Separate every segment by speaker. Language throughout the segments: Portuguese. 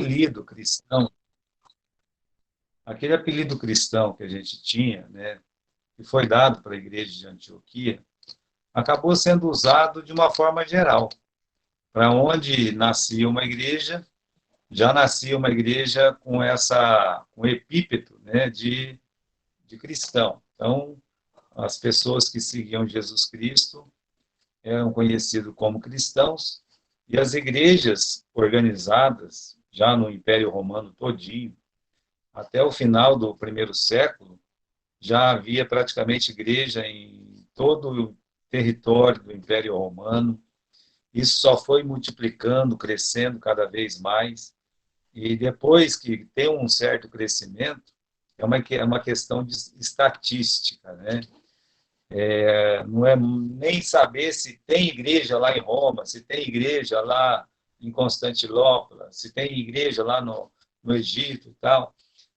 Speaker 1: apelido cristão, aquele apelido cristão que a gente tinha, né, que foi dado para a igreja de Antioquia, acabou sendo usado de uma forma geral. Para onde nascia uma igreja, já nascia uma igreja com com epíteto, né, de cristão. Então, as pessoas que seguiam Jesus Cristo eram conhecidos como cristãos, e as igrejas organizadas, já no Império Romano todinho, até o final do primeiro século, já havia praticamente igreja em todo o território do Império Romano. Isso só foi multiplicando, crescendo cada vez mais. E depois que tem um certo crescimento, é uma questão de estatística, né? Não é nem saber se tem igreja lá em Roma, se tem igreja lá em Constantinopla, se tem igreja lá no Egito e tal,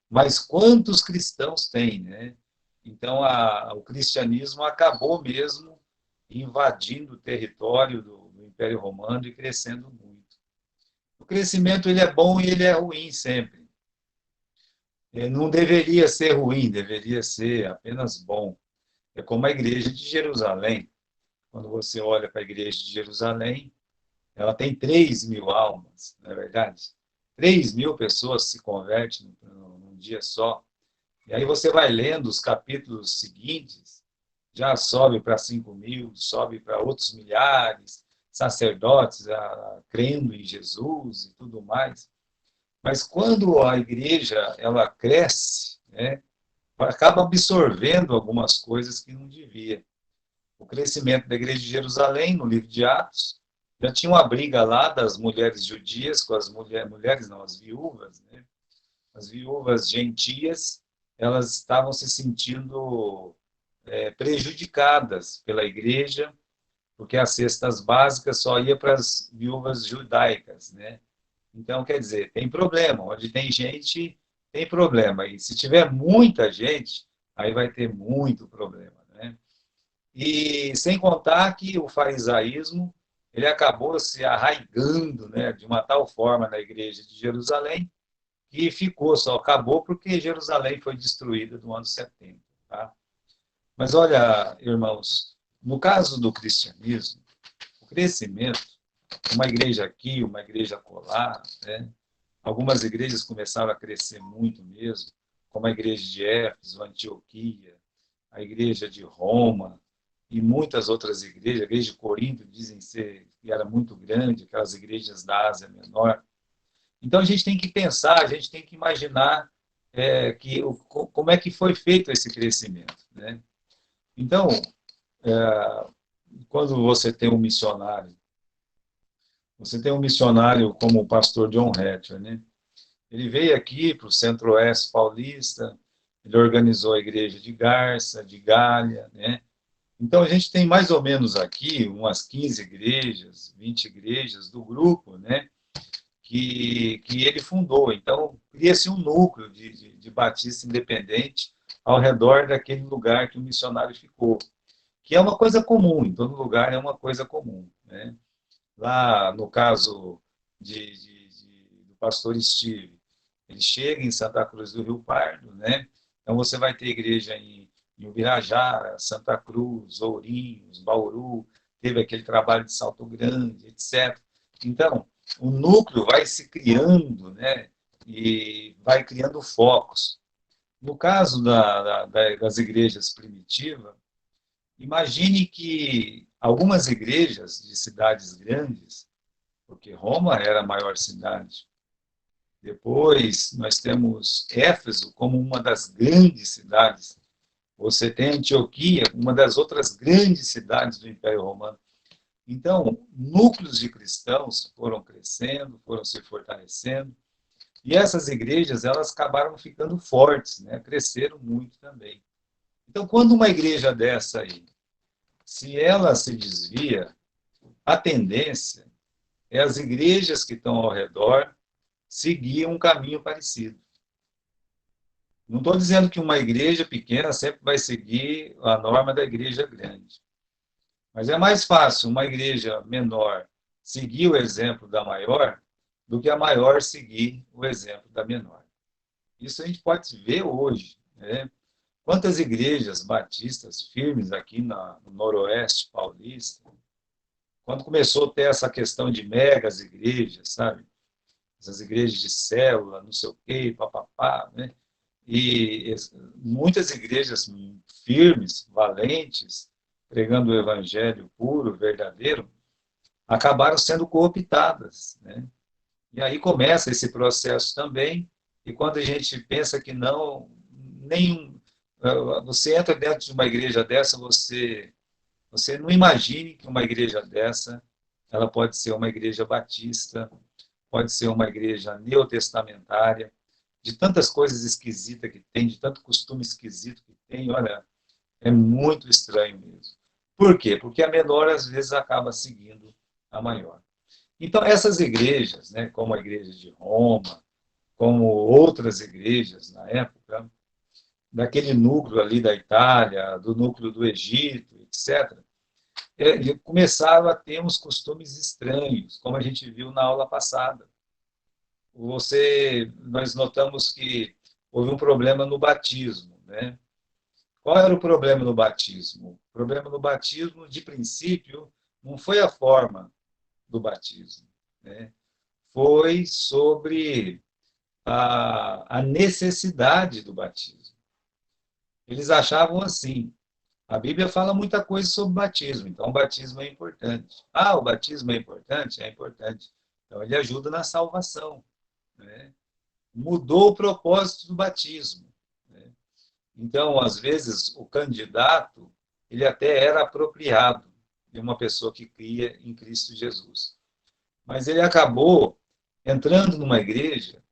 Speaker 1: mas quantos cristãos tem, né? Então, o cristianismo acabou mesmo invadindo o território do Império Romano e crescendo muito. O crescimento ele é bom e ele é ruim sempre. Não deveria ser ruim, deveria ser apenas bom. É como a igreja de Jerusalém. Quando você olha para a igreja de Jerusalém, ela tem 3.000 almas, não é verdade? 3.000 pessoas se convertem num dia só. E aí você vai lendo os capítulos seguintes, já sobe para 5.000, sobe para outros milhares, sacerdotes crendo em Jesus e tudo mais. Mas quando a igreja ela cresce, né, acaba absorvendo algumas coisas que não devia. O crescimento da igreja de Jerusalém, no livro de Atos, já tinha uma briga lá das mulheres judias com as mulheres não, as viúvas, né? As viúvas gentias, elas estavam se sentindo prejudicadas pela igreja, porque as cestas básicas só ia para as viúvas judaicas, né? Então, quer dizer, tem problema. Onde tem gente, tem problema. E se tiver muita gente, aí vai ter muito problema, né? E sem contar que o farisaísmo, ele acabou se arraigando, né, de uma tal forma na igreja de Jerusalém, que ficou, só acabou porque Jerusalém foi destruída no ano 70. Tá? Mas olha, irmãos, no caso do cristianismo, o crescimento, uma igreja aqui, uma igreja acolá, né? Algumas igrejas começaram a crescer muito mesmo, como a igreja de Éfeso, Antioquia, a igreja de Roma e muitas outras igrejas. A igreja de Corinto dizem ser que era muito grande, aquelas igrejas da Ásia Menor. Então a gente tem que pensar, a gente tem que imaginar como é que foi feito esse crescimento, né? Então, quando você tem um missionário como o pastor John Hatcher, né? Ele veio aqui para o Centro-Oeste paulista, ele organizou a igreja de Garça, de Galha, né? Então, a gente tem mais ou menos aqui umas 15 igrejas, 20 igrejas do grupo, né? Que ele fundou. Então, cria-se um núcleo de batista independente ao redor daquele lugar que o missionário ficou, que é uma coisa comum, em todo lugar é uma coisa comum, né? Lá, no caso do pastor Steve, ele chega em Santa Cruz do Rio Pardo, né? Então você vai ter igreja em Ubirajara, Santa Cruz, Ourinhos, Bauru, teve aquele trabalho de Salto Grande, etc. Então, o núcleo vai se criando, né? E vai criando focos. No caso das igrejas primitivas, imagine que algumas igrejas de cidades grandes, porque Roma era a maior cidade, depois nós temos Éfeso como uma das grandes cidades, você tem Antioquia, uma das outras grandes cidades do Império Romano. Então, núcleos de cristãos foram crescendo, foram se fortalecendo, e essas igrejas elas acabaram ficando fortes, né? Cresceram muito também. Então, quando uma igreja dessa aí, se ela se desvia, a tendência é as igrejas que estão ao redor seguir um caminho parecido. Não estou dizendo que uma igreja pequena sempre vai seguir a norma da igreja grande, mas é mais fácil uma igreja menor seguir o exemplo da maior do que a maior seguir o exemplo da menor. Isso a gente pode ver hoje, né? Quantas igrejas batistas firmes aqui no Noroeste Paulista, quando começou a ter essa questão de megas igrejas, sabe? Essas igrejas de célula, não sei o quê, papapá, né? E muitas igrejas firmes, valentes, pregando o evangelho puro, verdadeiro, acabaram sendo cooptadas, né? E aí começa esse processo também, e quando a gente pensa que não, nem você entra dentro de uma igreja dessa, você não imagine que uma igreja dessa, ela pode ser uma igreja batista, pode ser uma igreja neotestamentária, de tantas coisas esquisitas que tem, de tanto costume esquisito que tem, olha, é muito estranho mesmo. Por quê? Porque a menor, às vezes, acaba seguindo a maior. Então, essas igrejas, né, como a igreja de Roma, como outras igrejas na época, daquele núcleo ali da Itália, do núcleo do Egito, etc., começaram a ter uns costumes estranhos, como a gente viu na aula passada. Nós notamos que houve um problema no batismo, né? Qual era o problema no batismo? O problema no batismo, de princípio, não foi a forma do batismo, né? Foi sobre a necessidade do batismo. Eles achavam assim. A Bíblia fala muita coisa sobre batismo, então o batismo é importante. Ah, o batismo é importante? É importante. Então ele ajuda na salvação, né? Mudou o propósito do batismo, né? Então, às vezes, o candidato, ele até era apropriado de uma pessoa que cria em Cristo Jesus. Mas ele acabou entrando numa igreja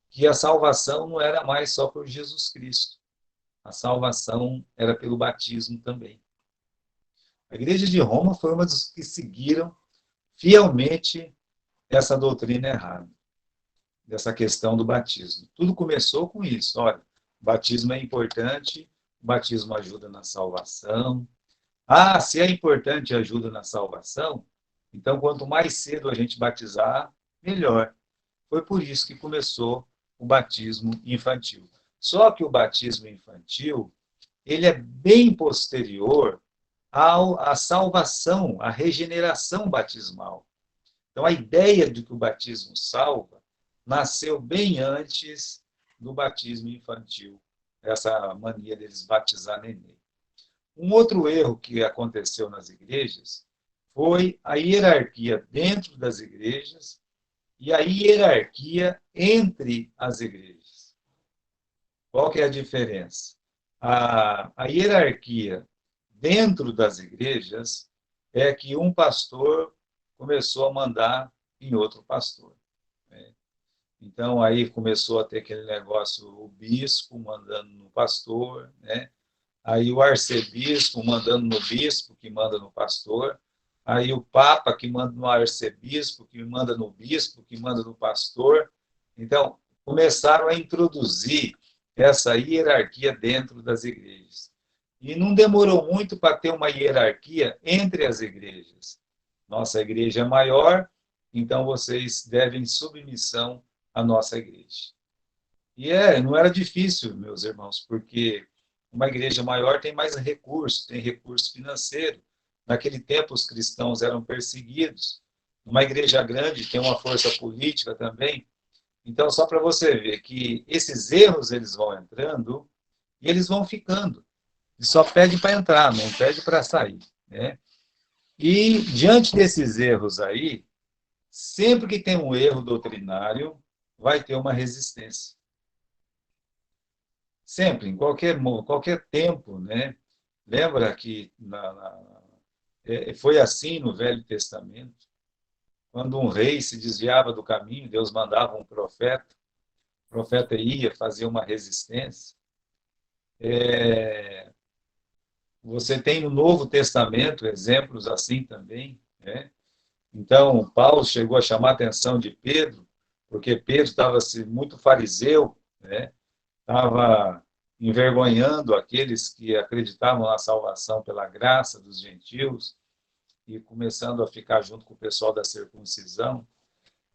Speaker 1: que a salvação não era mais só por Jesus Cristo. A salvação era pelo batismo também. A igreja de Roma foi uma das que seguiram fielmente essa doutrina errada, dessa questão do batismo. Tudo começou com isso. Olha, o batismo é importante, o batismo ajuda na salvação. Ah, se é importante e ajuda na salvação, então quanto mais cedo a gente batizar, melhor. Foi por isso que começou o batismo infantil. Só que o batismo infantil, ele é bem posterior à salvação, à regeneração batismal. Então, a ideia de que o batismo salva nasceu bem antes do batismo infantil, essa mania deles batizar neném. Um outro erro que aconteceu nas igrejas foi a hierarquia dentro das igrejas e a hierarquia entre as igrejas. Qual que é a diferença? A hierarquia dentro das igrejas é que um pastor começou a mandar em outro pastor, né? Então, aí começou a ter aquele negócio, o bispo mandando no pastor, né? Aí o arcebispo mandando no bispo, que manda no pastor, aí o papa que manda no arcebispo, que manda no bispo, que manda no pastor. Então, começaram a introduzir essa hierarquia dentro das igrejas. E não demorou muito para ter uma hierarquia entre as igrejas. Nossa igreja é maior, então vocês devem submissão à nossa igreja. E não era difícil, meus irmãos, porque uma igreja maior tem mais recursos, tem recurso financeiro. Naquele tempo, os cristãos eram perseguidos. Uma igreja grande tem uma força política também. Então, só para você ver que esses erros eles vão entrando e eles vão ficando. E só pede para entrar, não pede para sair, né? E diante desses erros aí, sempre que tem um erro doutrinário, vai ter uma resistência. Sempre, em qualquer tempo, né? Lembra que foi assim no Velho Testamento, quando um rei se desviava do caminho, Deus mandava um profeta, o profeta ia fazer uma resistência. Você tem no Novo Testamento exemplos assim também, né? Então, Paulo chegou a chamar a atenção de Pedro, porque Pedro estava muito fariseu, né? Estava envergonhando aqueles que acreditavam na salvação pela graça dos gentios e começando a ficar junto com o pessoal da circuncisão.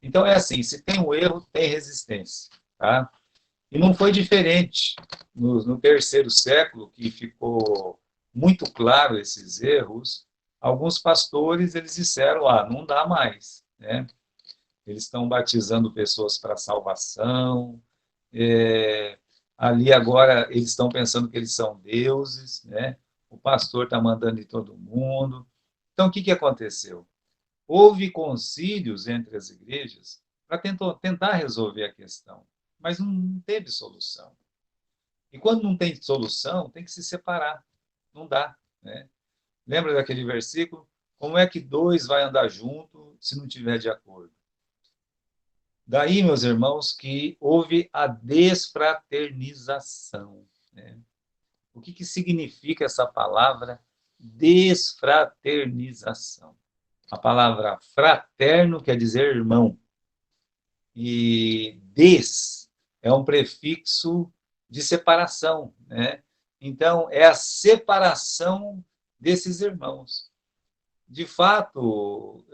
Speaker 1: Então, é assim, se tem um erro, tem resistência. Tá? E não foi diferente no terceiro século, que ficou muito claro esses erros. Alguns pastores eles disseram, não dá mais, né? Eles estão batizando pessoas para salvação, é, ali agora eles estão pensando que eles são deuses, né? O pastor está mandando em todo mundo. Então, o que aconteceu? Houve concílios entre as igrejas para tentar resolver a questão, mas não teve solução. E quando não tem solução, tem que se separar. Não dá, né? Lembra daquele versículo? Como é que dois vai andar junto se não tiver de acordo? Daí, meus irmãos, que houve a desfraternização, né? O que significa essa palavra desfraternização? A palavra fraterno quer dizer irmão. E des é um prefixo de separação, né? Então, é a separação desses irmãos. De fato,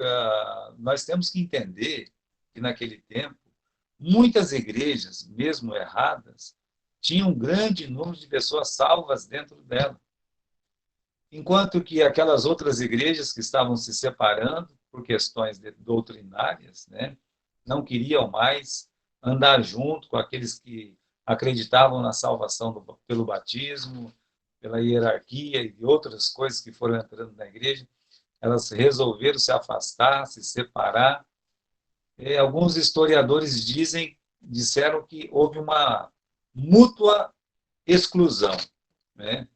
Speaker 1: nós temos que entender que, naquele tempo, muitas igrejas, mesmo erradas, tinham um grande número de pessoas salvas dentro dela. Enquanto que aquelas outras igrejas que estavam se separando por questões doutrinárias, né, não queriam mais andar junto com aqueles que acreditavam na salvação pelo batismo, pela hierarquia e outras coisas que foram entrando na igreja, elas resolveram se afastar, se separar. Alguns historiadores disseram que houve uma mútua exclusão, né?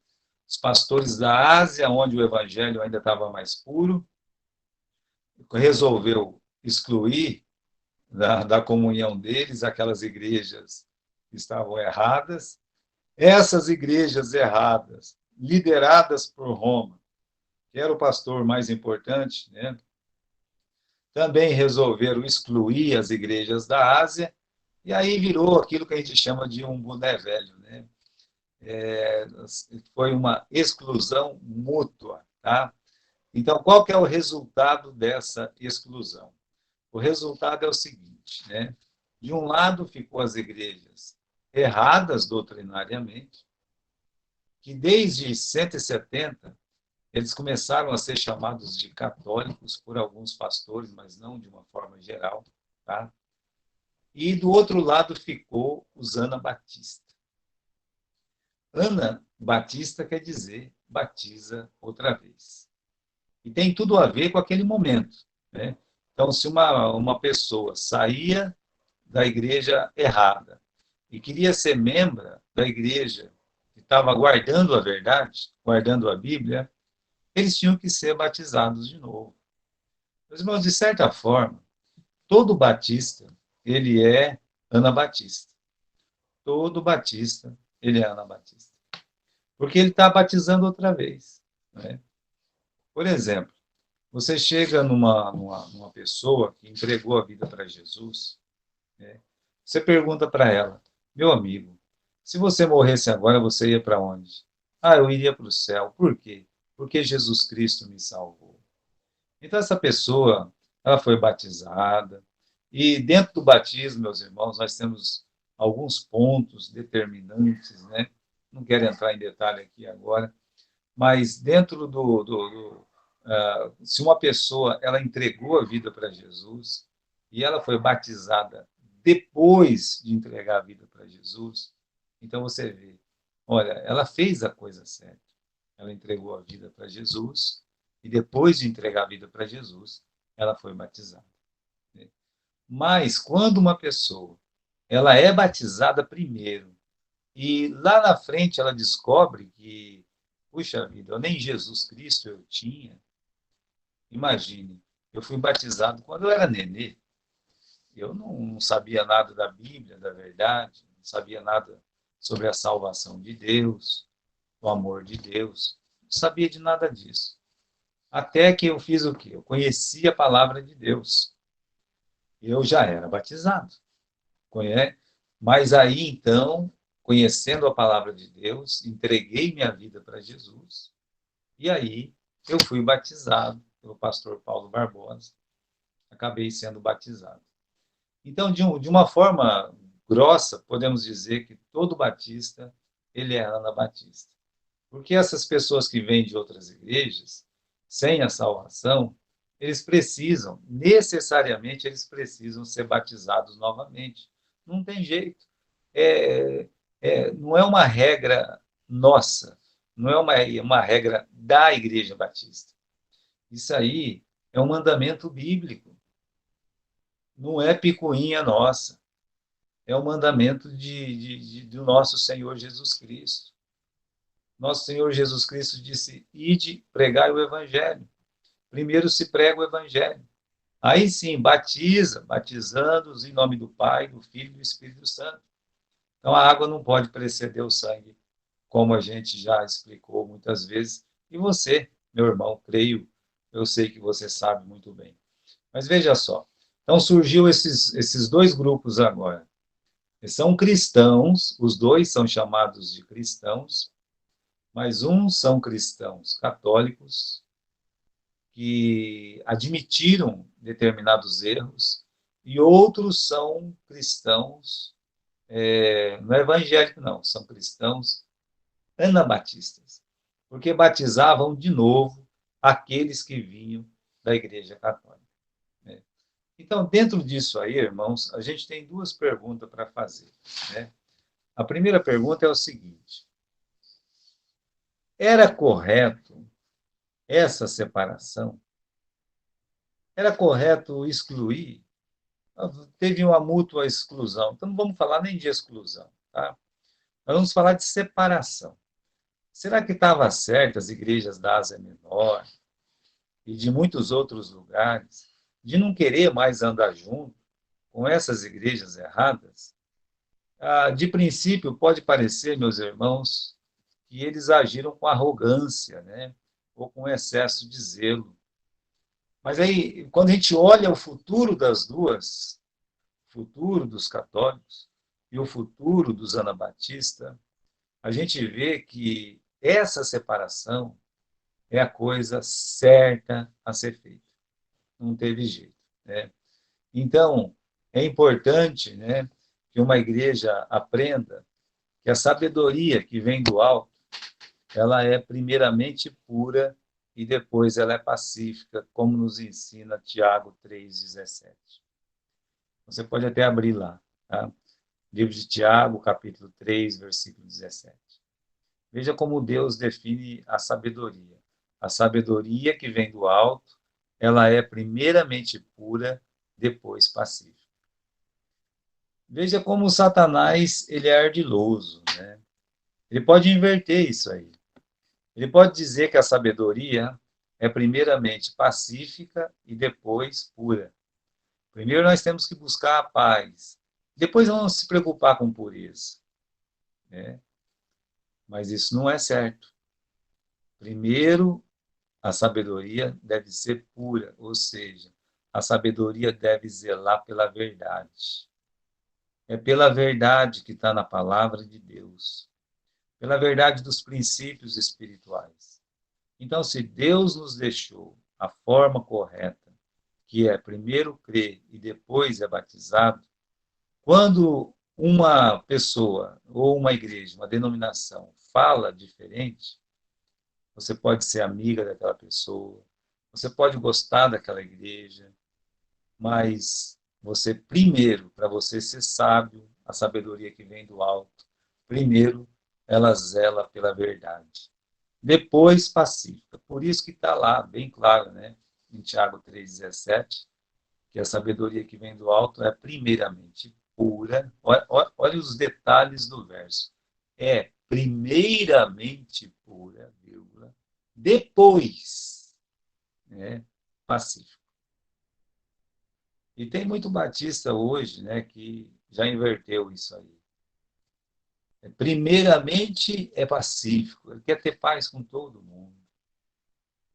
Speaker 1: Os pastores da Ásia, onde o evangelho ainda estava mais puro, resolveu excluir da comunhão deles aquelas igrejas que estavam erradas. Essas igrejas erradas, lideradas por Roma, que era o pastor mais importante, né, também resolveram excluir as igrejas da Ásia, e aí virou aquilo que a gente chama de um boné velho, né? Foi uma exclusão mútua, tá? Então, qual que é o resultado dessa exclusão? O resultado é o seguinte, né? De um lado ficou as igrejas erradas doutrinariamente, que desde 170 eles começaram a ser chamados de católicos por alguns pastores, mas não de uma forma geral, tá? E do outro lado ficou os anabatistas. Ana Batista quer dizer batiza outra vez. E tem tudo a ver com aquele momento, né? Então, se uma pessoa saía da igreja errada e queria ser membro da igreja que estava guardando a verdade, guardando a Bíblia, eles tinham que ser batizados de novo. Meus irmãos, de certa forma, todo batista, ele é anabatista. Todo batista, ele é anabatista. Porque ele está batizando outra vez, né? Por exemplo, você chega numa pessoa que entregou a vida para Jesus, né? Você pergunta para ela, meu amigo, se você morresse agora, você ia para onde? Eu iria para o céu. Por quê? Porque Jesus Cristo me salvou. Então, essa pessoa, ela foi batizada, e dentro do batismo, meus irmãos, nós temos alguns pontos determinantes, né? Não quero entrar em detalhe aqui agora, mas dentro se uma pessoa ela entregou a vida para Jesus e ela foi batizada depois de entregar a vida para Jesus, então você vê, olha, ela fez a coisa certa. Ela entregou a vida para Jesus e depois de entregar a vida para Jesus, ela foi batizada. Mas quando uma pessoa ela é batizada primeiro e lá na frente ela descobre que, puxa vida, eu nem Jesus Cristo eu tinha. Imagine, eu fui batizado quando eu era nenê. Eu não sabia nada da Bíblia, da verdade, não sabia nada sobre a salvação de Deus, o amor de Deus. Não sabia de nada disso. Até que eu fiz o quê? Eu conheci a palavra de Deus. Eu já era batizado. Mas aí, então, conhecendo a palavra de Deus, entreguei minha vida para Jesus. E aí, eu fui batizado pelo pastor Paulo Barbosa. Acabei sendo batizado. Então, de uma forma grossa, podemos dizer que todo batista, ele é anabatista. Porque essas pessoas que vêm de outras igrejas, sem a salvação, eles precisam, necessariamente, eles precisam ser batizados novamente. Não tem jeito. É, não é uma regra nossa, não é uma regra da Igreja Batista. Isso aí é um mandamento bíblico, não é picuinha nossa, é um mandamento do nosso Senhor Jesus Cristo. Nosso Senhor Jesus Cristo disse: ide, pregai o Evangelho. Primeiro se prega o Evangelho. Aí sim, batizando-os em nome do Pai, do Filho e do Espírito Santo. Então a água não pode preceder o sangue, como a gente já explicou muitas vezes. E você, meu irmão, creio, eu sei que você sabe muito bem. Mas veja só, então surgiu esses dois grupos agora. São cristãos, os dois são chamados de cristãos, mas uns são cristãos católicos que admitiram determinados erros e outros são cristãos, não é evangélico não, são cristãos anabatistas, porque batizavam de novo aqueles que vinham da Igreja Católica. Né? Então, dentro disso aí, irmãos, a gente tem duas perguntas para fazer. Né? A primeira pergunta é o seguinte: era correto essa separação? Era correto excluir? Teve uma mútua exclusão. Então, não vamos falar nem de exclusão. Tá? Nós vamos falar de separação. Será que estava certo as igrejas da Ásia Menor e de muitos outros lugares de não querer mais andar junto com essas igrejas erradas? De princípio, pode parecer, meus irmãos, que eles agiram com arrogância, né? Ou com excesso de zelo. Mas aí, quando a gente olha o futuro das duas, o futuro dos católicos e o futuro dos anabatistas, a gente vê que essa separação é a coisa certa a ser feita. Não teve jeito. Né? Então, é importante, né, que uma igreja aprenda que a sabedoria que vem do alto, ela é primeiramente pura e depois ela é pacífica, como nos ensina Tiago 3,17. Você pode até abrir lá, tá? Livro de Tiago, capítulo 3, versículo 17. Veja como Deus define a sabedoria. A sabedoria que vem do alto, ela é primeiramente pura, depois pacífica. Veja como Satanás, ele é ardiloso, né? Ele pode inverter isso aí. Ele pode dizer que a sabedoria é primeiramente pacífica e depois pura. Primeiro nós temos que buscar a paz. Depois vamos se preocupar com pureza. Né? Mas isso não é certo. Primeiro, a sabedoria deve ser pura, ou seja, a sabedoria deve zelar pela verdade. É pela verdade que está na palavra de Deus, pela verdade dos princípios espirituais. Então, se Deus nos deixou a forma correta, que é primeiro crer e depois é batizado, quando uma pessoa ou uma igreja, uma denominação fala diferente, você pode ser amiga daquela pessoa, você pode gostar daquela igreja, mas você primeiro, para você ser sábio, a sabedoria que vem do alto, primeiro ela zela pela verdade. Depois pacífica. Por isso que está lá, bem claro, né? Em Tiago 3,17, que a sabedoria que vem do alto é primeiramente pura. Olha os detalhes do verso. É primeiramente pura, vírgula, depois, né, pacífico. E tem muito batista hoje, né, que já inverteu isso aí. Primeiramente é pacífico, ele quer ter paz com todo mundo,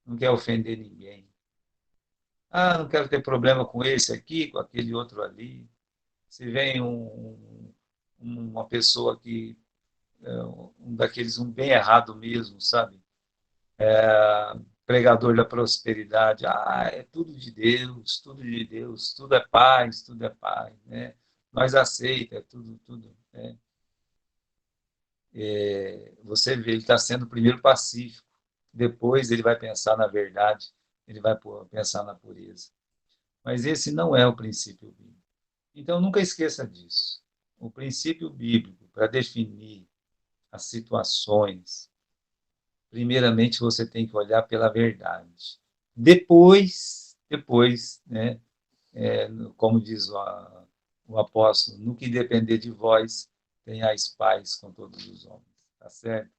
Speaker 1: não quer ofender ninguém. Não quero ter problema com esse aqui, com aquele outro ali. Se vem uma pessoa que, um daqueles, um bem errado mesmo, sabe? pregador da prosperidade. Ah, é tudo de Deus, tudo de Deus, tudo é paz, né? Nós aceita, é tudo, tudo. Né? Você vê, ele está sendo primeiro pacífico, depois ele vai pensar na verdade, ele vai pensar na pureza. Mas esse não é o princípio bíblico. Então, nunca esqueça disso. O princípio bíblico, para definir as situações, primeiramente você tem que olhar pela verdade. Depois, né, como diz o apóstolo, no que depender de vós, tenhais paz com todos os homens. Tá certo?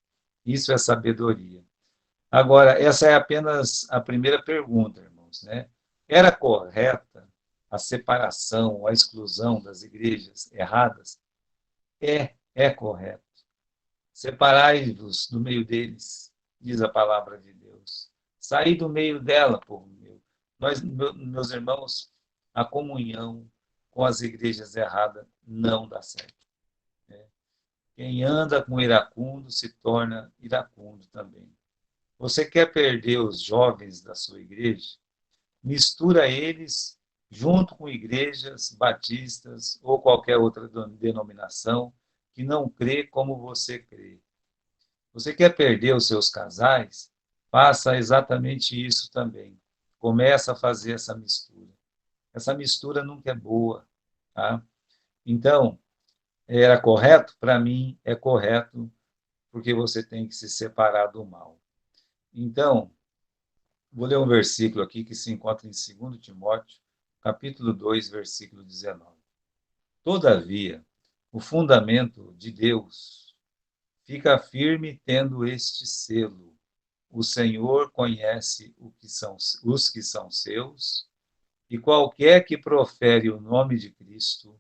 Speaker 1: Isso é sabedoria. Agora, essa é apenas a primeira pergunta, irmãos, né? Era correta a separação, a exclusão das igrejas erradas? É correto. Separai-vos do meio deles, diz a palavra de Deus. Saí do meio dela, povo meu. Meus irmãos, a comunhão com as igrejas erradas não dá certo. Né? Quem anda com iracundo se torna iracundo também. Você quer perder os jovens da sua igreja? Mistura eles junto com igrejas batistas ou qualquer outra denominação que não crê como você crê. Você quer perder os seus casais? Faça exatamente isso também. Começa a fazer essa mistura. Essa mistura nunca é boa, tá? Então, era correto? Para mim, é correto, porque você tem que se separar do mal. Então, vou ler um versículo aqui que se encontra em 2 Timóteo, capítulo 2, versículo 19. Todavia, o fundamento de Deus fica firme tendo este selo: o Senhor conhece os que são seus, e qualquer que profere o nome de Cristo,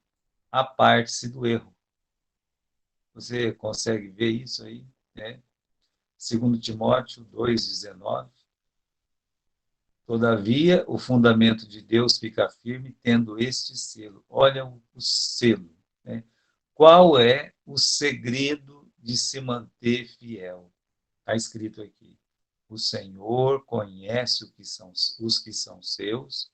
Speaker 1: aparte-se do erro. Você consegue ver isso aí? Né? 2 Timóteo 2,19. Todavia, o fundamento de Deus fica firme, tendo este selo. Olha o selo. Né? Qual é o segredo de se manter fiel? Está escrito aqui. O Senhor conhece os que são seus,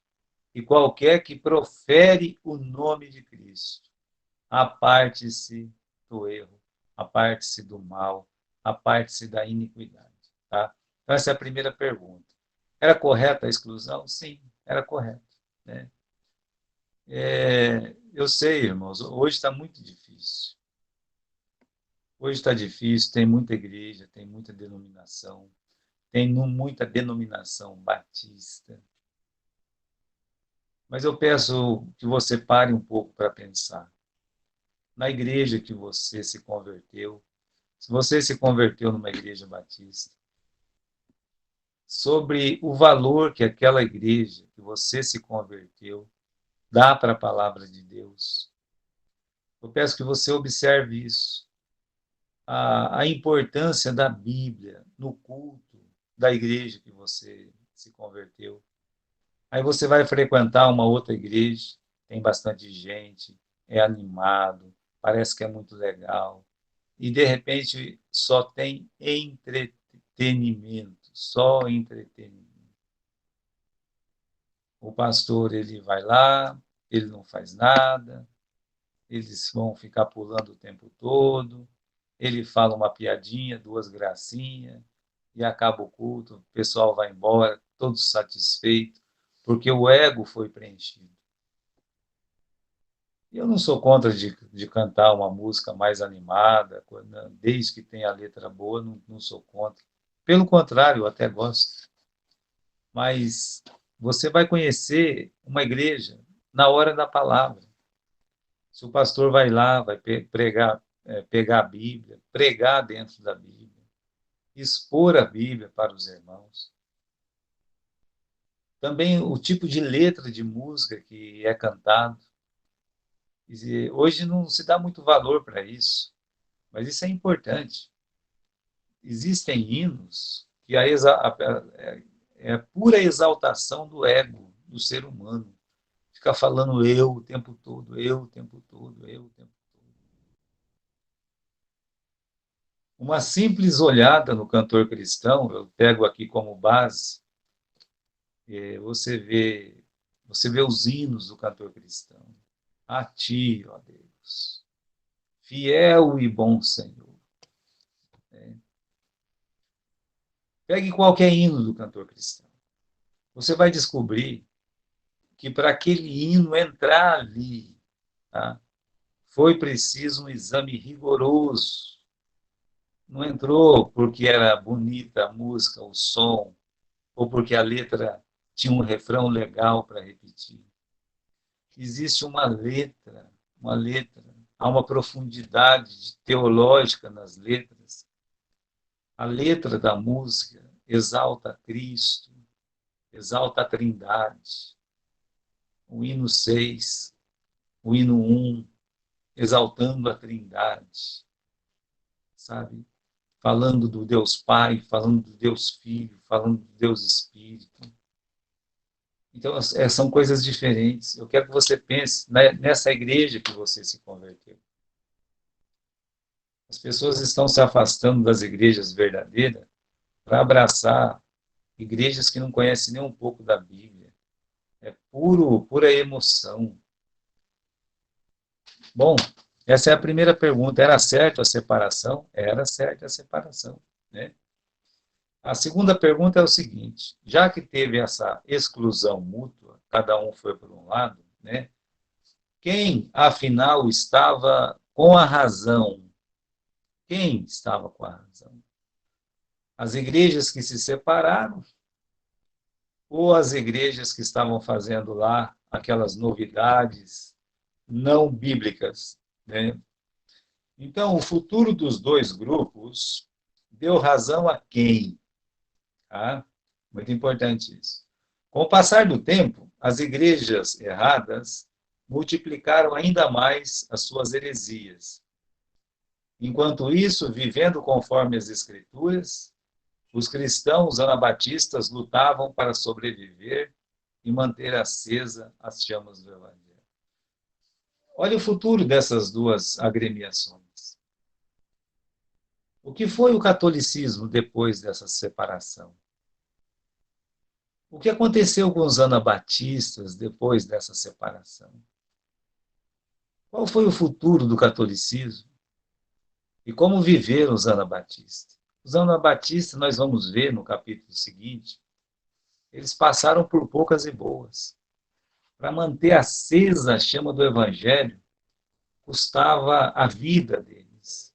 Speaker 1: e qualquer que profere o nome de Cristo, aparte-se do erro, aparte-se do mal, aparte-se da iniquidade. Tá? Então, essa é a primeira pergunta. Era correta a exclusão? Sim, era correto. Né? Eu sei, irmãos, hoje está muito difícil. Hoje está difícil, tem muita igreja, tem muita denominação, tem muita denominação batista. Mas eu peço que você pare um pouco para pensar. Na igreja que você se converteu, se você se converteu numa igreja batista, sobre o valor que aquela igreja que você se converteu dá para a palavra de Deus. Eu peço que você observe isso. A importância da Bíblia no culto da igreja que você se converteu. Aí você vai frequentar uma outra igreja, tem bastante gente, é animado, parece que é muito legal. E, de repente, só tem entretenimento, só entretenimento. O pastor, ele vai lá, ele não faz nada, eles vão ficar pulando o tempo todo, ele fala uma piadinha, duas gracinhas, e acaba o culto, o pessoal vai embora, todos satisfeitos, porque o ego foi preenchido. Eu não sou contra de cantar uma música mais animada, desde que tenha a letra boa, não sou contra. Pelo contrário, eu até gosto. Mas você vai conhecer uma igreja na hora da palavra. Se o pastor vai lá, vai pregar, pegar a Bíblia, pregar dentro da Bíblia, expor a Bíblia para os irmãos. Também o tipo de letra de música que é cantado. E hoje não se dá muito valor para isso, mas isso é importante. Existem hinos que é pura exaltação do ego do ser humano. Fica falando eu o tempo todo, eu o tempo todo, eu o tempo todo. Uma simples olhada no cantor cristão, eu pego aqui como base Você vê os hinos do cantor cristão. A ti, ó Deus, fiel e bom Senhor. Pegue qualquer hino do cantor cristão. Você vai descobrir que para aquele hino entrar ali, tá, foi preciso um exame rigoroso. Não entrou porque era bonita a música, o som, ou porque a letra tinha um refrão legal para repetir. Existe uma letra, há uma profundidade teológica nas letras. A letra da música exalta Cristo, exalta a Trindade. O hino 6, o hino 1, exaltando a Trindade, sabe? Falando do Deus Pai, falando do Deus Filho, falando do Deus Espírito. Então, são coisas diferentes. Eu quero que você pense nessa igreja que você se converteu. As pessoas estão se afastando das igrejas verdadeiras para abraçar igrejas que não conhecem nem um pouco da Bíblia. É pura emoção. Bom, essa é a primeira pergunta. Era certo a separação? Era certa a separação, né? A segunda pergunta é o seguinte: já que teve essa exclusão mútua, cada um foi por um lado, né? Quem, afinal, estava com a razão? Quem estava com a razão? As igrejas que se separaram ou as igrejas que estavam fazendo lá aquelas novidades não bíblicas, né? Então, o futuro dos dois grupos deu razão a quem? Tá? Muito importante isso. Com o passar do tempo, as igrejas erradas multiplicaram ainda mais as suas heresias. Enquanto isso, vivendo conforme as Escrituras, os cristãos anabatistas lutavam para sobreviver e manter acesa as chamas do Evangelho. Olha o futuro dessas duas agremiações. O que foi o catolicismo depois dessa separação? O que aconteceu com os anabatistas depois dessa separação? Qual foi o futuro do catolicismo? E como viveram os anabatistas? Os anabatistas, nós vamos ver no capítulo seguinte, eles passaram por poucas e boas. Para manter acesa a chama do Evangelho, custava a vida deles.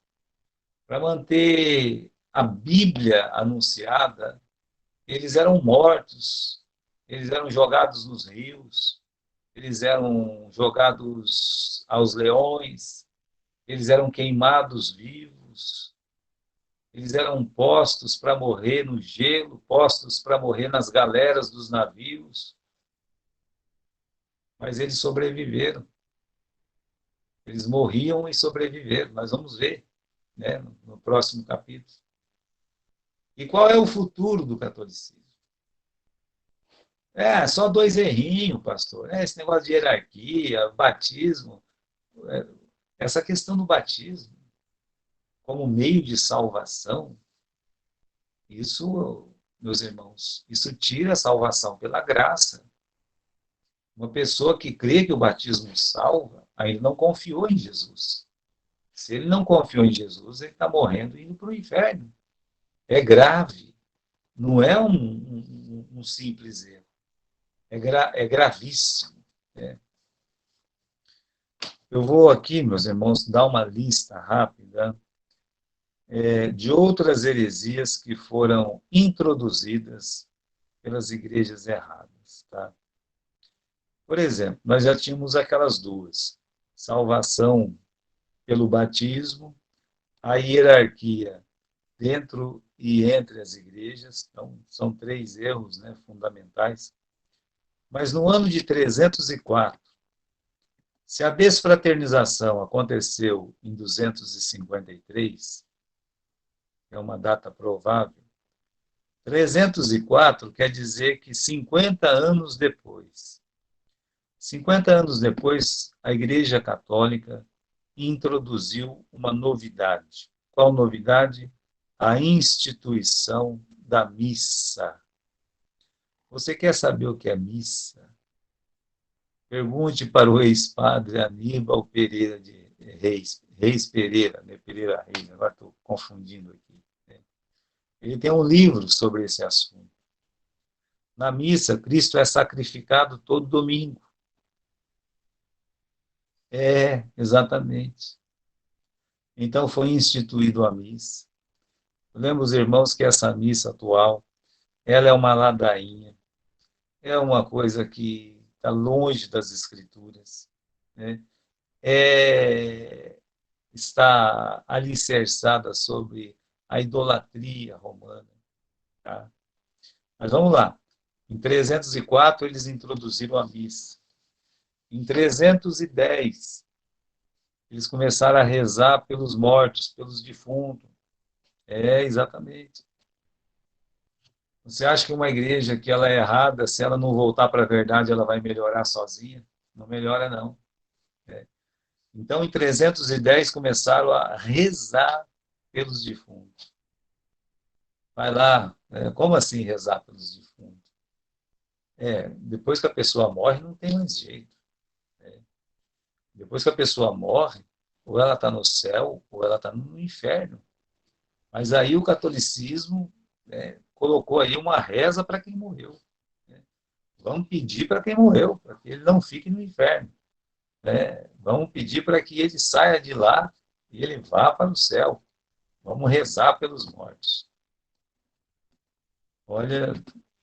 Speaker 1: Para manter a Bíblia anunciada, eles eram mortos, eles eram jogados nos rios, eles eram jogados aos leões, eles eram queimados vivos, eles eram postos para morrer no gelo, postos para morrer nas galeras dos navios, mas eles sobreviveram. Eles morriam e sobreviveram. Nós vamos ver, né, no próximo capítulo. E qual é o futuro do catolicismo? Só dois errinhos, pastor. Esse negócio de hierarquia, batismo. Essa questão do batismo como meio de salvação, isso, meus irmãos, isso tira a salvação pela graça. Uma pessoa que crê que o batismo salva, ainda não confiou em Jesus. Se ele não confiou em Jesus, ele está morrendo e indo para o inferno. É grave. Não é um simples erro. É gravíssimo. Né? Eu vou aqui, meus irmãos, dar uma lista rápida de outras heresias que foram introduzidas pelas igrejas erradas. Tá? Por exemplo, nós já tínhamos aquelas duas: salvação pelo batismo, a hierarquia dentro e entre as igrejas. Então, são três erros, né, fundamentais. Mas no ano de 304, se a desfraternização aconteceu em 253, é uma data provável, 304 quer dizer que 50 anos depois. 50 anos depois, a Igreja Católica introduziu uma novidade. Qual novidade? A instituição da missa. Você quer saber o que é missa? Pergunte para o ex-padre Aníbal Pereira de Reis Pereira, né? Pereira Reis, agora estou confundindo aqui. Né? Ele tem um livro sobre esse assunto. Na missa, Cristo é sacrificado todo domingo. É, exatamente. Então foi instituído a missa. Lembra os irmãos que essa missa atual, ela é uma ladainha, é uma coisa que está longe das escrituras, né? É, está alicerçada sobre a idolatria romana. Tá? Mas vamos lá. Em 304, eles introduziram a missa. Em 310, eles começaram a rezar pelos mortos, pelos defuntos. É, exatamente. Você acha que uma igreja que ela é errada, se ela não voltar para a verdade, ela vai melhorar sozinha? Não melhora, não. É. Então, em 310, começaram a rezar pelos defuntos. Vai lá, como assim rezar pelos defuntos? Depois que a pessoa morre, não tem mais jeito. Né? Depois que a pessoa morre, ou ela está no céu, ou ela está no inferno. Mas aí o catolicismo, né, colocou aí uma reza para quem morreu. Né? Vamos pedir para quem morreu, para que ele não fique no inferno. Né? Vamos pedir para que ele saia de lá e ele vá para o céu. Vamos rezar pelos mortos. Olha,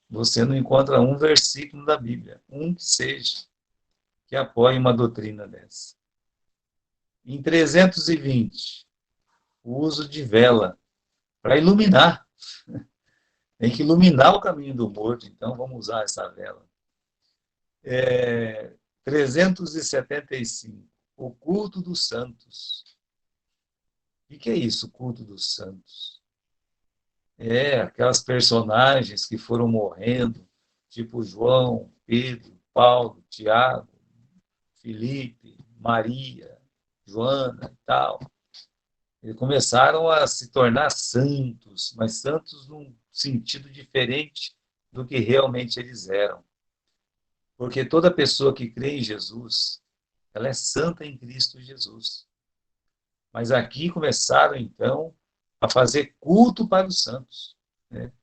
Speaker 1: você não encontra um versículo da Bíblia, um que seja, que apoie uma doutrina dessa. Em 320, o uso de vela para iluminar. Tem que iluminar o caminho do morto, então vamos usar essa vela. 375, o culto dos santos. O que é isso, o culto dos santos? Aquelas personagens que foram morrendo, tipo João, Pedro, Paulo, Tiago, Felipe, Maria, Joana e tal. Eles começaram a se tornar santos, mas santos num sentido diferente do que realmente eles eram. Porque toda pessoa que crê em Jesus, ela é santa em Cristo Jesus. Mas aqui começaram, então, a fazer culto para os santos. Né?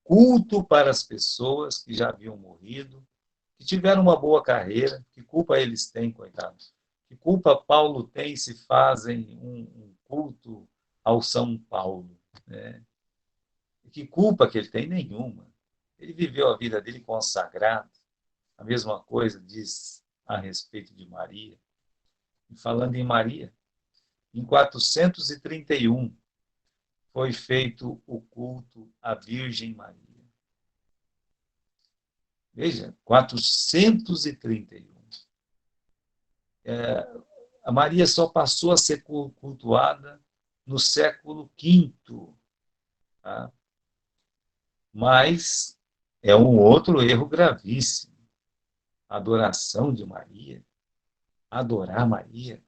Speaker 1: Culto para as pessoas que já haviam morrido, que tiveram uma boa carreira, que culpa eles têm, coitados? Que culpa Paulo tem se fazem um culto ao São Paulo? Né? Que culpa que ele tem? Nenhuma. Ele viveu a vida dele consagrado. A mesma coisa diz a respeito de Maria. E falando em Maria, em 431 foi feito o culto à Virgem Maria. Veja, 431. A Maria só passou a ser cultuada no século V. Tá? Mas é um outro erro gravíssimo. Adoração de Maria, adorar Maria,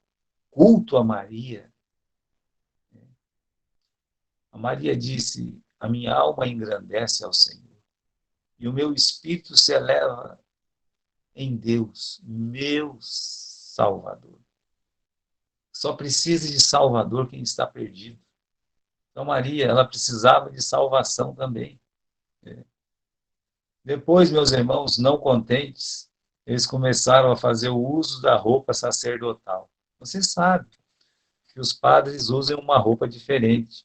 Speaker 1: culto a Maria. A Maria disse: a minha alma engrandece ao Senhor, e o meu espírito se eleva em Deus, meu Salvador. Só precisa de Salvador quem está perdido. Então, Maria, ela precisava de salvação também. Depois, meus irmãos, não contentes, eles começaram a fazer o uso da roupa sacerdotal. Você sabe que os padres usam uma roupa diferente.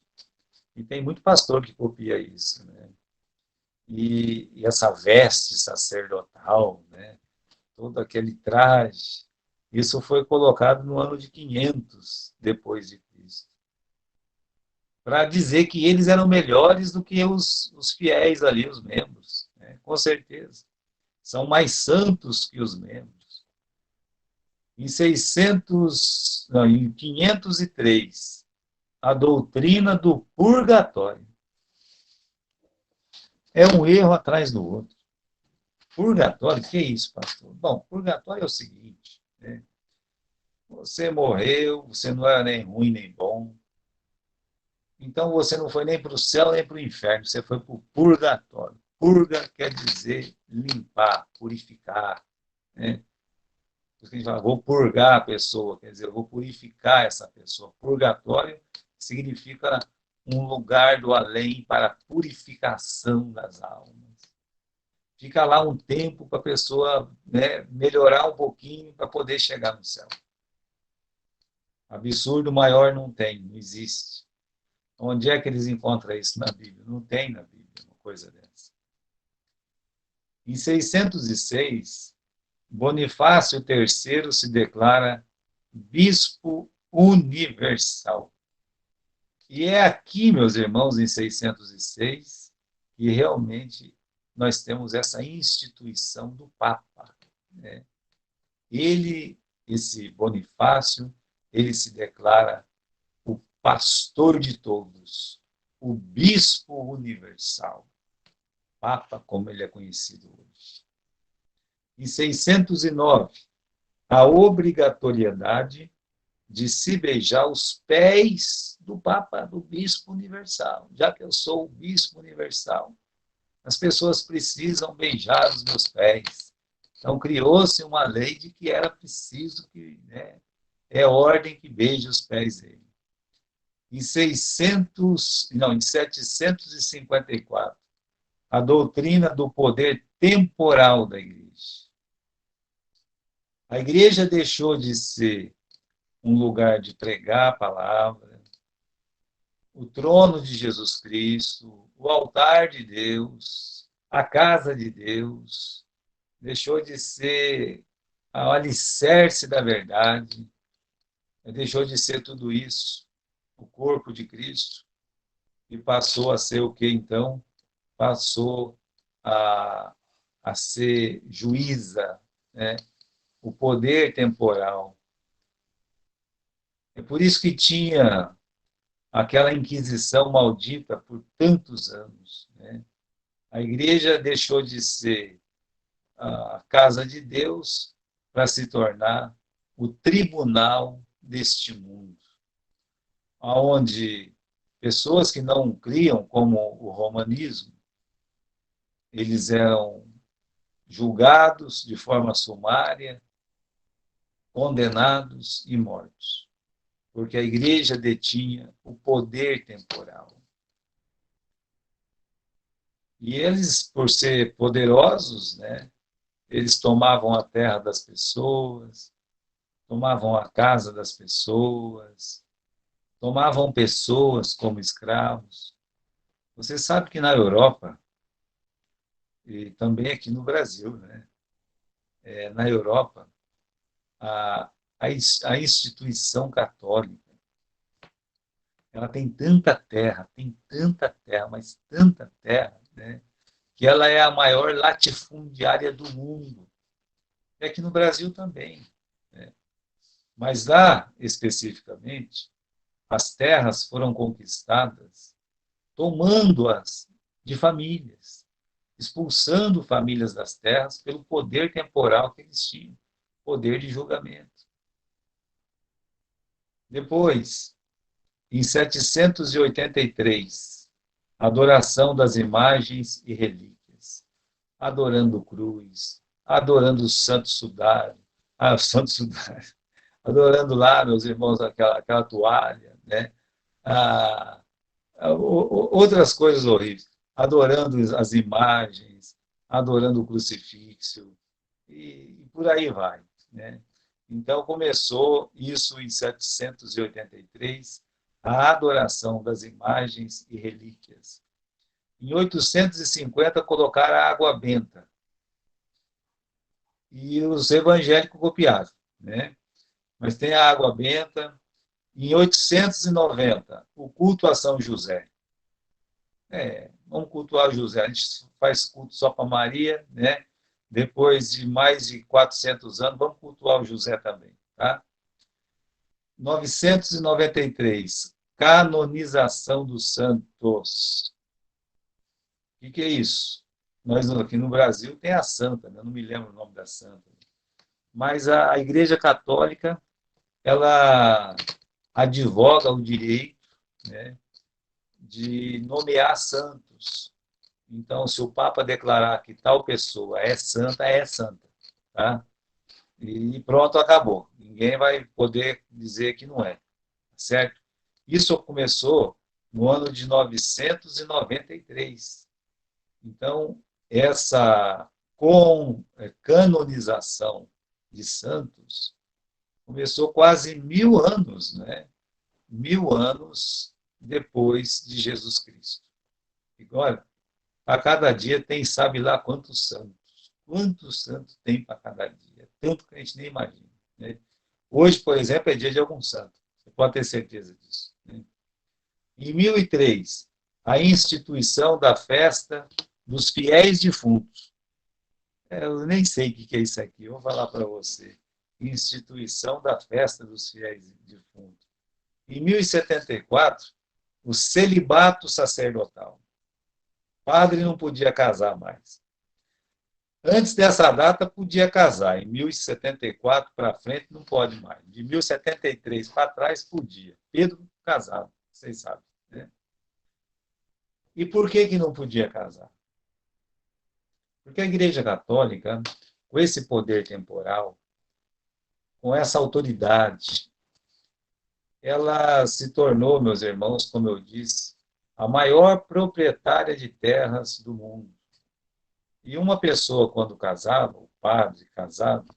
Speaker 1: E tem muito pastor que copia isso. Né? E essa veste sacerdotal, né? Todo aquele traje, isso foi colocado no ano de 500 depois de Cristo, para dizer que eles eram melhores do que os fiéis ali, os membros, né? Com certeza. São mais santos que os membros. Em 503, a doutrina do purgatório. É um erro atrás do outro. Purgatório, o que é isso, pastor? Bom, purgatório é o seguinte, né? Você morreu, você não era nem ruim nem bom, então você não foi nem para o céu nem para o inferno, você foi para o purgatório. purga quer dizer limpar, purificar, né? Por isso que a gente fala, vou purgar a pessoa, quer dizer, eu vou purificar essa pessoa. Purgatório significa um lugar do além para a purificação das almas. Fica lá um tempo para a pessoa, né, melhorar um pouquinho para poder chegar no céu. Absurdo maior não tem, não existe. Onde é que eles encontram isso na Bíblia? Não tem na Bíblia uma coisa dessa. Em 606, Bonifácio III se declara bispo universal. E é aqui, meus irmãos, em 606, que realmente nós temos essa instituição do Papa, né? Ele, esse Bonifácio, ele se declara o pastor de todos, o bispo universal, Papa como ele é conhecido hoje. Em 609, a obrigatoriedade de se beijar os pés do Papa, do Bispo Universal. Já que eu sou o Bispo Universal, as pessoas precisam beijar os meus pés. Então, criou-se uma lei de que era preciso que, né, é ordem que beije os pés dele. Em 754, a doutrina do poder temporal da Igreja. A Igreja deixou de ser um lugar de pregar a palavra, o trono de Jesus Cristo, o altar de Deus, a casa de Deus, deixou de ser o alicerce da verdade, deixou de ser tudo isso, o corpo de Cristo, e passou a ser o que então? Passou a, a ser juíza, né? O poder temporal. É por isso que tinha aquela Inquisição maldita por tantos anos, né? A igreja deixou de ser a casa de Deus para se tornar o tribunal deste mundo, onde pessoas que não criam, como o romanismo, eles eram julgados de forma sumária, condenados e mortos, porque a igreja detinha o poder temporal. E eles, por ser poderosos, né, eles tomavam a terra das pessoas, tomavam a casa das pessoas, tomavam pessoas como escravos. Você sabe que na Europa, e também aqui no Brasil, né, na Europa, a, a instituição católica, ela tem tanta terra, mas tanta terra, né, que ela é a maior latifundiária do mundo. E aqui no Brasil também, né? Mas lá, especificamente, as terras foram conquistadas tomando-as de famílias, expulsando famílias das terras pelo poder temporal que eles tinham, poder de julgamento. Depois, em 783, adoração das imagens e relíquias, adorando cruz, adorando o Santo Sudário, o Santo Sudário, adorando lá, meus irmãos, aquela toalha, né? Ah, outras coisas horríveis, adorando as imagens, adorando o crucifixo, e por aí vai, né? Então, começou isso em 783, a adoração das imagens e relíquias. Em 850, colocaram a água benta, e os evangélicos copiaram, né? Mas tem a água benta. Em 890, o culto a São José. Vamos cultuar José. A gente faz culto só para Maria, né? Depois de mais de 400 anos, vamos cultuar o José também, tá? 993, canonização dos santos. O que é isso? Nós aqui no Brasil tem a santa, né? Eu não me lembro o nome da santa. Mas a Igreja Católica, ela advoga o direito, né, de nomear santos. Então, se o Papa declarar que tal pessoa é santa, é santa. Tá? E pronto, acabou. Ninguém vai poder dizer que não é. Certo? Isso começou no ano de 993. Então, essa canonização de santos começou quase 1000 anos, né? 1000 anos depois de Jesus Cristo. E olha, a cada dia tem, sabe lá quantos santos. Quantos santos tem para cada dia? Tanto que a gente nem imagina. Né? Hoje, por exemplo, é dia de algum santo. Você pode ter certeza disso. Né? Em 1003, a instituição da festa dos fiéis defuntos. Eu nem sei o que é isso aqui, eu vou falar para você. Instituição da festa dos fiéis defuntos. Em 1074, o celibato sacerdotal. Padre não podia casar mais. Antes dessa data, podia casar. Em 1074 para frente, não pode mais. De 1073 para trás, podia. Pedro casava, vocês sabem. Né? E por que não podia casar? Porque a Igreja Católica, com esse poder temporal, com essa autoridade, ela se tornou, meus irmãos, como eu disse, a maior proprietária de terras do mundo. E uma pessoa, quando casava, o padre casado,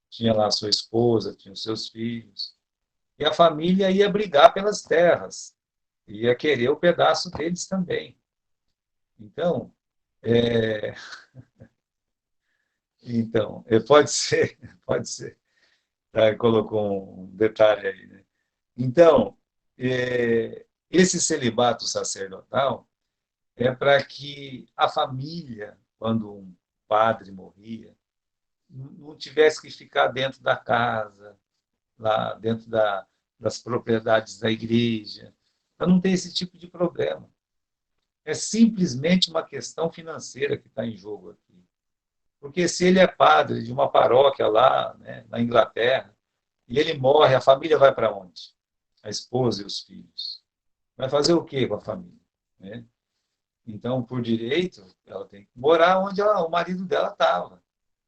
Speaker 1: tinha lá sua esposa, tinha os seus filhos, e a família ia brigar pelas terras, ia querer o pedaço deles também. Então, é, pode ser, pode ser. Tá, colocou um detalhe aí, né? Então, esse celibato sacerdotal é para que a família, quando um padre morria, não tivesse que ficar dentro da casa, lá dentro das propriedades da igreja, para não ter esse tipo de problema. É simplesmente uma questão financeira que está em jogo aqui. Porque se ele é padre de uma paróquia lá, né, na Inglaterra, e ele morre, a família vai para onde? A esposa e os filhos. Vai fazer o quê com a família? Né? Então, por direito, ela tem que morar onde o marido dela estava.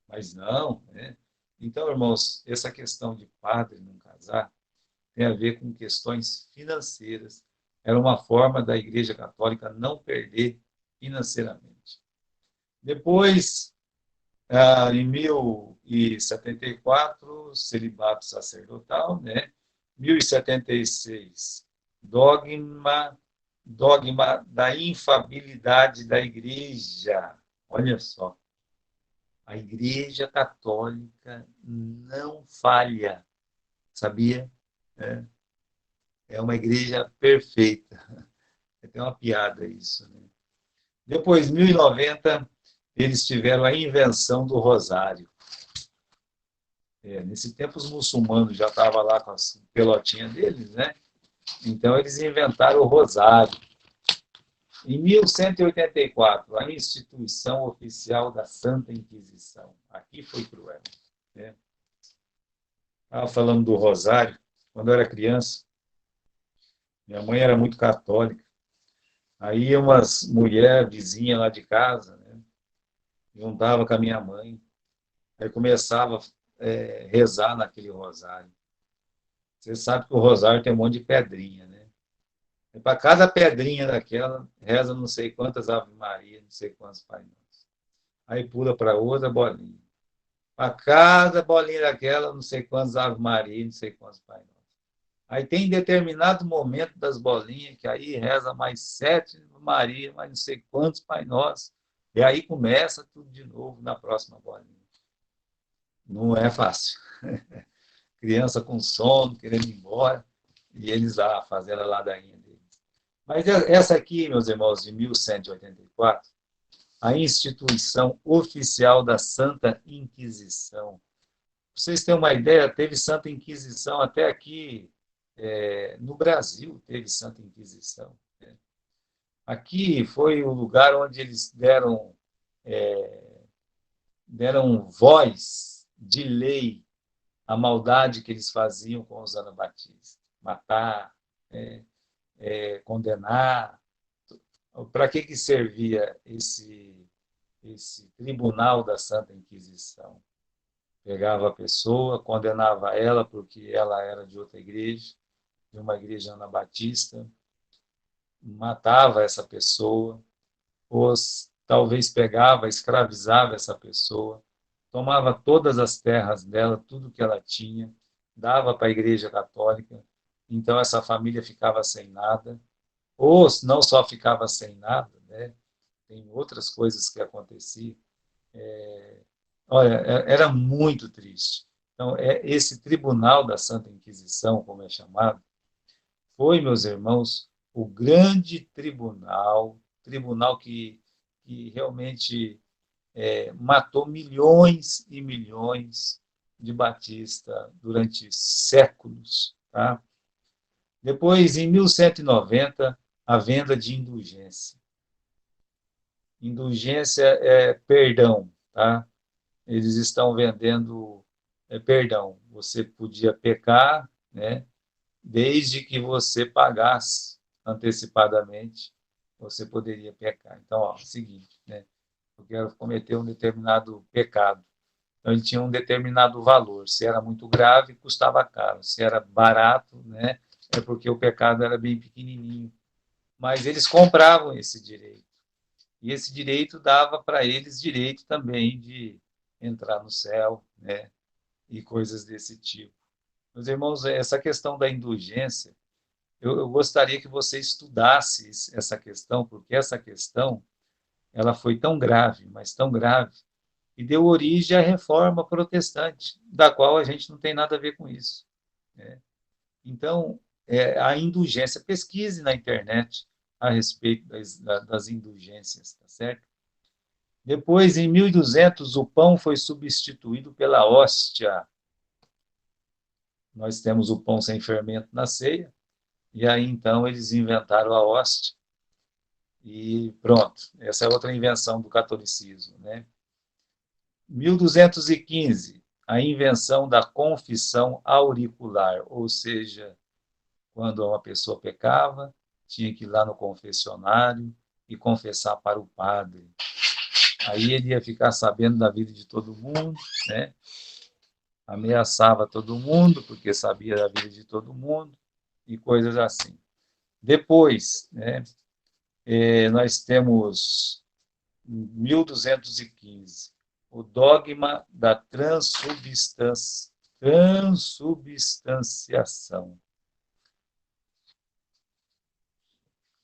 Speaker 1: Mas não. Né? Então, irmãos, essa questão de padre não casar tem a ver com questões financeiras. Era uma forma da Igreja Católica não perder financeiramente. Depois, em 1074, celibato sacerdotal, né? 1076, dogma da infabilidade da Igreja. Olha só, a Igreja Católica não falha, sabia? É uma igreja perfeita. Tem uma piada isso. Né? Depois, em 1090, eles tiveram a invenção do rosário. Nesse tempo, os muçulmanos já estavam lá com as pelotinhas deles, né? Então, eles inventaram o rosário. Em 1184, a instituição oficial da Santa Inquisição. Aqui foi cruel. Né? Estava falando do rosário. Quando eu era criança, minha mãe era muito católica. Aí umas mulheres vizinhas lá de casa, né, juntava com a minha mãe, aí começava a rezar naquele rosário. Você sabe que o rosário tem um monte de pedrinha, né? Para cada pedrinha daquela, reza não sei quantas Ave Maria, não sei quantos Pai Nosso. Aí pula para outra bolinha. Para cada bolinha daquela, não sei quantos Ave Maria, não sei quantos Pai Nosso. Aí tem determinado momento das bolinhas que aí reza mais 7 Maria, mais não sei quantos Pai Nosso. E aí começa tudo de novo na próxima bolinha. Não é fácil. Criança com sono, querendo ir embora, e eles lá fazendo a ladainha deles. Mas essa aqui, meus irmãos, de 1184, a instituição oficial da Santa Inquisição. Pra vocês terem uma ideia, teve Santa Inquisição até aqui no Brasil, teve Santa Inquisição. Né? Aqui foi o lugar onde eles deram voz de lei à maldade que eles faziam com os anabatistas. Matar, condenar. para que servia esse tribunal da Santa Inquisição? Pegava a pessoa, condenava ela porque ela era de outra igreja, de uma igreja anabatista, matava essa pessoa, ou talvez pegava, escravizava essa pessoa, tomava todas as terras dela, tudo que ela tinha, dava para a Igreja Católica, então essa família ficava sem nada, ou não só ficava sem nada, né? Tem outras coisas que aconteciam. Olha, era muito triste. Então, esse tribunal da Santa Inquisição, como é chamado, foi, meus irmãos, o grande tribunal que realmente matou milhões e milhões de batistas durante séculos. Tá? Depois, em 1190, a venda de indulgência. Indulgência é perdão. Tá? Eles estão vendendo perdão. Você podia pecar, né? Desde que você pagasse antecipadamente, você poderia pecar. Então, ó, é o seguinte, né? Eu quero cometer um determinado pecado. Então, ele tinha um determinado valor. Se era muito grave, custava caro. Se era barato, né? É porque o pecado era bem pequenininho. Mas eles compravam esse direito. E esse direito dava para eles direito também de entrar no céu, né? E coisas desse tipo. Meus irmãos, essa questão da indulgência, eu gostaria que você estudasse essa questão, porque essa questão ela foi tão grave, mas tão grave, e deu origem à reforma protestante, da qual a gente não tem nada a ver com isso. Né? Então, a indulgência, pesquise na internet a respeito das indulgências, tá certo? Depois, em 1200, o pão foi substituído pela hóstia. Nós temos o pão sem fermento na ceia, e aí então eles inventaram a hóstia, e pronto, essa é outra invenção do catolicismo, né? 1215, a invenção da confissão auricular, ou seja, quando uma pessoa pecava, tinha que ir lá no confessionário e confessar para o padre. Aí ele ia ficar sabendo da vida de todo mundo, né? Ameaçava todo mundo, porque sabia da vida de todo mundo, e coisas assim. Depois, né, nós temos 1215, o dogma da transubstanciação.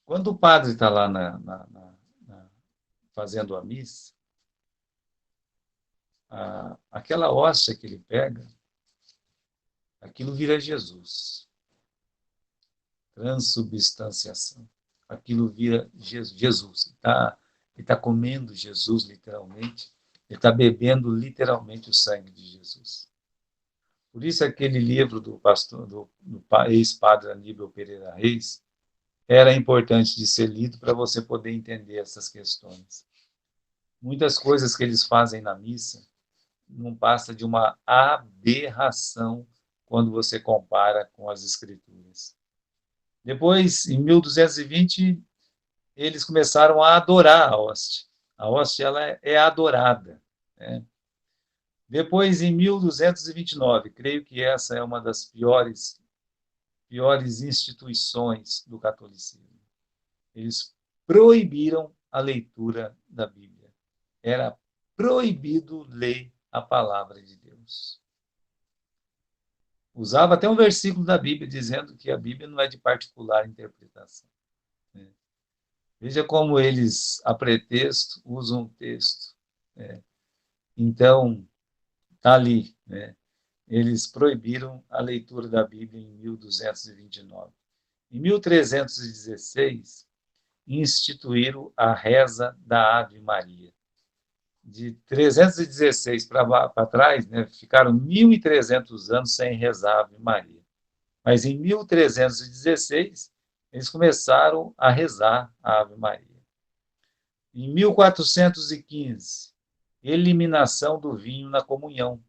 Speaker 1: Quando o padre está lá fazendo a missa, aquela hóstia que ele pega, aquilo vira Jesus. Transubstanciação. Aquilo vira Jesus. Ele tá comendo Jesus, literalmente. Ele está bebendo, literalmente, o sangue de Jesus. Por isso, aquele livro do pastor, do ex-padre Aníbal Pereira Reis, era importante de ser lido para você poder entender essas questões. Muitas coisas que eles fazem na missa não passa de uma aberração quando você compara com as escrituras. Depois, em 1220, eles começaram a adorar a hóstia. A hóstia ela é adorada. Né? Depois, em 1229, creio que essa é uma das piores instituições do catolicismo. Eles proibiram a leitura da Bíblia. Era proibido ler a palavra de Deus. Usava até um versículo da Bíblia dizendo que a Bíblia não é de particular interpretação. Né? Veja como eles, a pretexto, usam o texto. Né? Então, está ali. Né? Eles proibiram a leitura da Bíblia em 1229. Em 1316, instituíram a reza da Ave Maria. De 316 para trás, né, ficaram 1.300 anos sem rezar a Ave Maria. Mas em 1316, eles começaram a rezar a Ave Maria. Em 1415, eliminação do vinho na comunhão.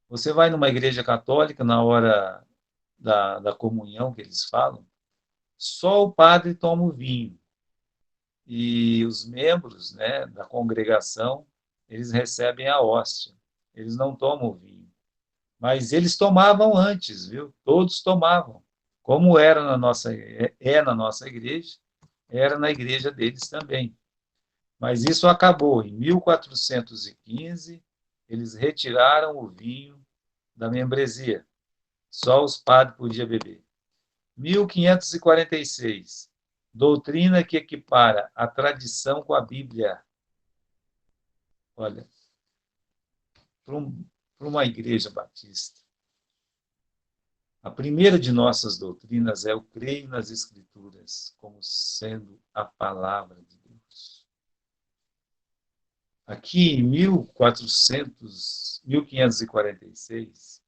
Speaker 1: Você vai numa igreja católica, na hora da comunhão que eles falam, só o padre toma o vinho. e os membros, né, da congregação, eles recebem a hóstia. Eles não tomam vinho. Mas eles tomavam antes, viu? Todos tomavam. Como era na nossa igreja, era na igreja deles também. Mas isso acabou. Em 1415, eles retiraram o vinho da membresia. Só os padres podiam beber. 1546, doutrina que equipara a tradição com a Bíblia. Olha, para uma igreja batista, a primeira de nossas doutrinas é o creio nas Escrituras como sendo a palavra de Deus. Aqui em 1546,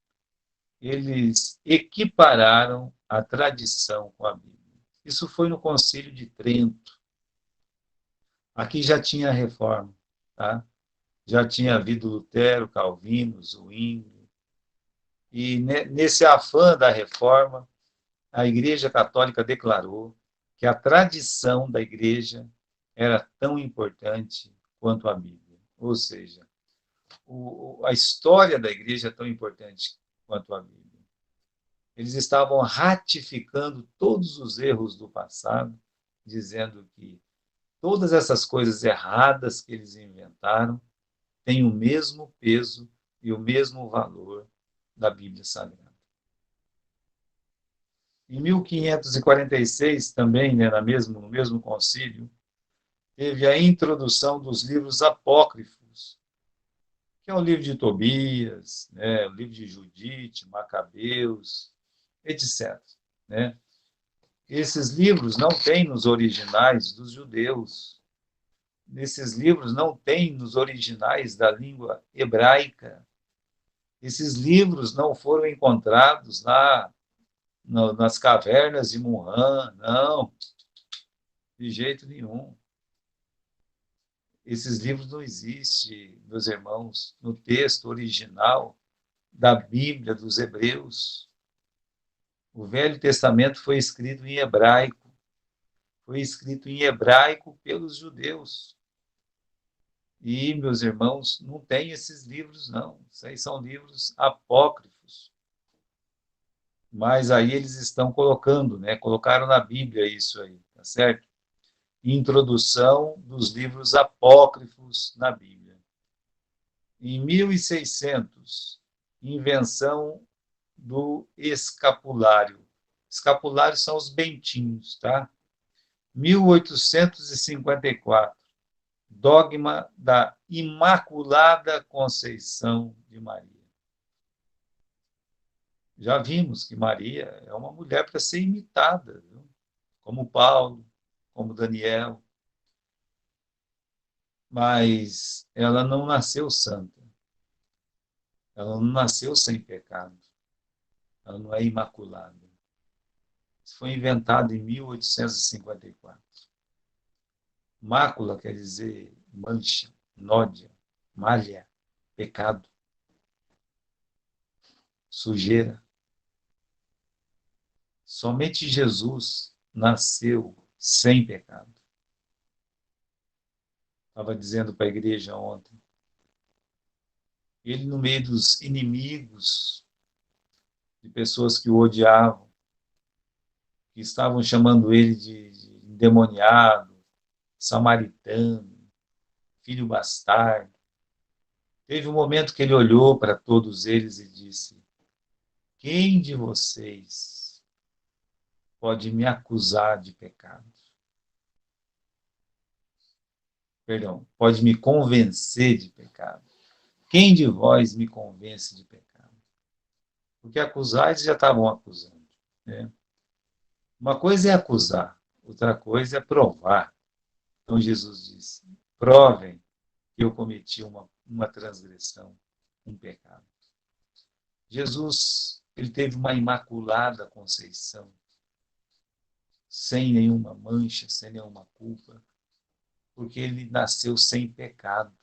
Speaker 1: eles equipararam a tradição com a Bíblia. Isso foi no Concílio de Trento. Aqui já tinha a reforma, tá? Já tinha havido Lutero, Calvino, Zwingli. E nesse afã da reforma, a Igreja Católica declarou que a tradição da Igreja era tão importante quanto a Bíblia. Ou seja, a história da Igreja é tão importante quanto a Bíblia. Eles estavam ratificando todos os erros do passado, dizendo que todas essas coisas erradas que eles inventaram têm o mesmo peso e o mesmo valor da Bíblia Sagrada. Em 1546, também, né, no mesmo concílio, teve a introdução dos livros apócrifos, que é o livro de Tobias, né, o livro de Judite, Macabeus, etc. Né? Esses livros não têm nos originais dos judeus. Esses livros não têm nos originais da língua hebraica. Esses livros não foram encontrados lá nas cavernas de Qumran, não, de jeito nenhum. Esses livros não existem, meus irmãos, no texto original da Bíblia dos Hebreus. O Velho Testamento foi escrito em hebraico. Foi escrito em hebraico pelos judeus. E, meus irmãos, não tem esses livros, não. Isso aí são livros apócrifos. Mas aí eles estão colocando, né? Colocaram na Bíblia isso aí, tá certo? Introdução dos livros apócrifos na Bíblia. Em 1600, invenção do escapulário. Escapulários são os bentinhos, tá? 1854, dogma da Imaculada Conceição de Maria. Já vimos que Maria é uma mulher para ser imitada, viu? Como Paulo, como Daniel, mas ela não nasceu santa, ela não nasceu sem pecado, ela não é imaculada. Isso foi inventado em 1854. Mácula quer dizer mancha, nódia, malha, pecado, sujeira. Somente Jesus nasceu sem pecado. Estava dizendo para a igreja ontem. Ele, no meio dos inimigos, de pessoas que o odiavam, que estavam chamando ele de endemoniado, samaritano, filho bastardo. Teve um momento que ele olhou para todos eles e disse: quem de vocês pode me acusar de pecado? Perdão, pode me convencer de pecado? Quem de vós me convence de pecado? Porque acusar, eles já estavam acusando. Né? Uma coisa é acusar, outra coisa é provar. Então Jesus disse: provem que eu cometi uma transgressão, um pecado. Jesus, ele teve uma imaculada conceição, sem nenhuma mancha, sem nenhuma culpa, porque ele nasceu sem pecado.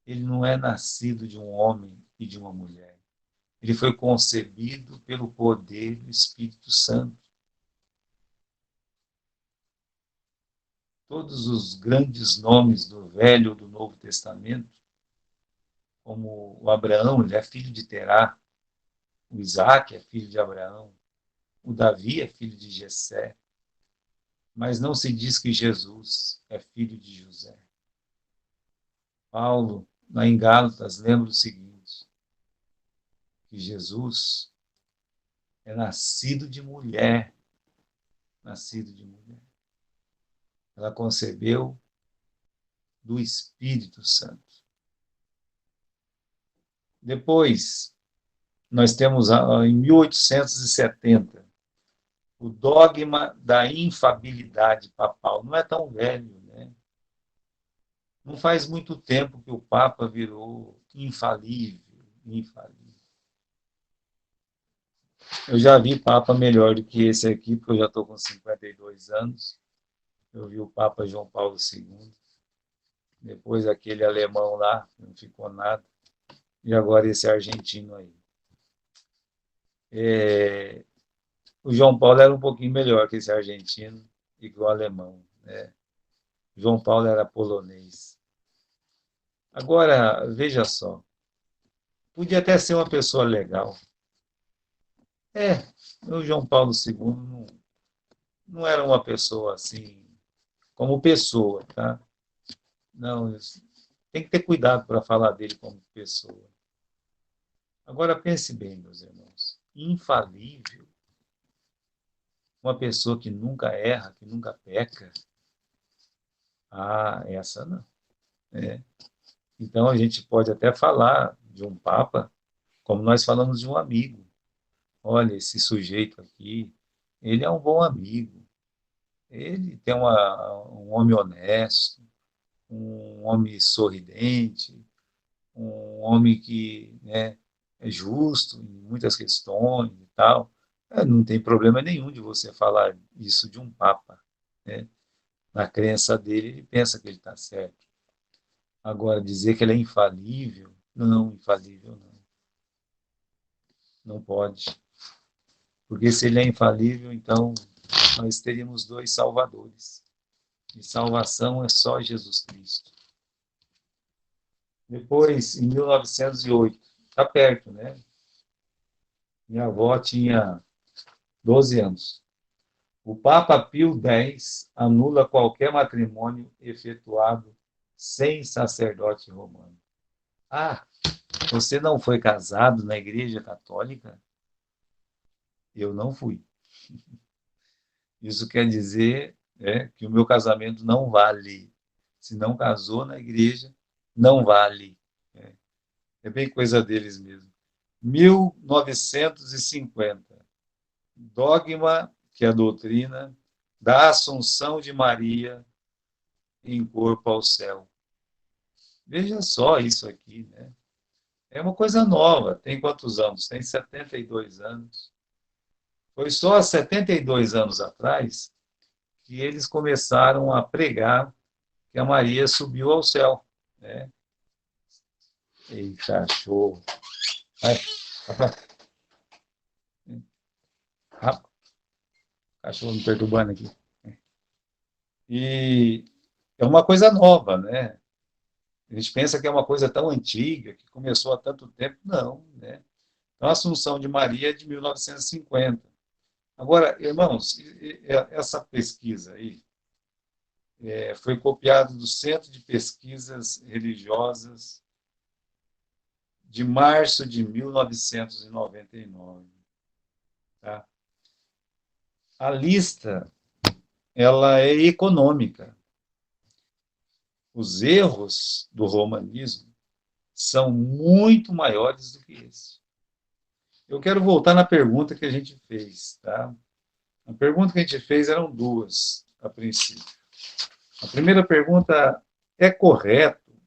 Speaker 1: Ele não é nascido de um homem e de uma mulher. Ele foi concebido pelo poder do Espírito Santo. todos os grandes nomes do Velho e do Novo Testamento, como o Abraão, ele é filho de Terá, o Isaac é filho de Abraão, o Davi é filho de Jessé, mas não se diz que Jesus é filho de José. Paulo, lá em Gálatas, lembra o seguinte, que Jesus é nascido de mulher, nascido de mulher. Ela concebeu do Espírito Santo. Depois, nós temos em 1870 o dogma da infabilidade papal. Não é tão velho, né? Não faz muito tempo que o Papa virou infalível, infalível. Eu já vi Papa melhor do que esse aqui, porque eu já estou com 52 anos. Eu vi o Papa João Paulo II. Depois aquele alemão lá, não ficou nada. E agora esse argentino aí. O João Paulo era um pouquinho melhor que esse argentino e que o alemão, né? João Paulo era polonês. Agora, veja só, podia até ser uma pessoa legal. O João Paulo II não era uma pessoa assim, como pessoa, tá? Não, tem que ter cuidado para falar dele como pessoa. Agora, pense bem, meus irmãos, infalível, uma pessoa que nunca erra, que nunca peca, essa não. É. Então, a gente pode até falar de um Papa, como nós falamos de um amigo. Olha, esse sujeito aqui, ele é um bom amigo. Ele tem um homem honesto, um homem sorridente, um homem que, né, é justo em muitas questões e tal. Não tem problema nenhum de você falar isso de um Papa, né? Na crença dele, ele pensa que ele está certo. Agora, dizer que ele é infalível, não, infalível não. Não pode. Porque se ele é infalível, então nós teríamos dois salvadores. E salvação é só Jesus Cristo. Depois, em 1908, está perto, né? Minha avó tinha 12 anos. O Papa Pio X anula qualquer matrimônio efetuado sem sacerdote romano. Você não foi casado na Igreja Católica? Eu não fui. Isso quer dizer que o meu casamento não vale. Se não casou na igreja, não vale. É bem coisa deles mesmo. 1950. Dogma, que é a doutrina da Assunção de Maria em corpo ao céu. Veja só isso aqui, né? É uma coisa nova. Tem quantos anos? Tem 72 anos. Foi só há 72 anos atrás que eles começaram a pregar que a Maria subiu ao céu, né? Eita, show. Ai, rapaz, cachorro me perturbando aqui. E é uma coisa nova, né? A gente pensa que é uma coisa tão antiga, que começou há tanto tempo. Não, né? Então, a Assunção de Maria é de 1950. Agora, irmãos, essa pesquisa aí foi copiada do Centro de Pesquisas Religiosas de março de 1999. Tá? A lista ela é econômica. Os erros do romanismo são muito maiores do que esse. Eu quero voltar na pergunta que a gente fez. Tá? A pergunta que a gente fez eram duas, a princípio. A primeira pergunta: é correto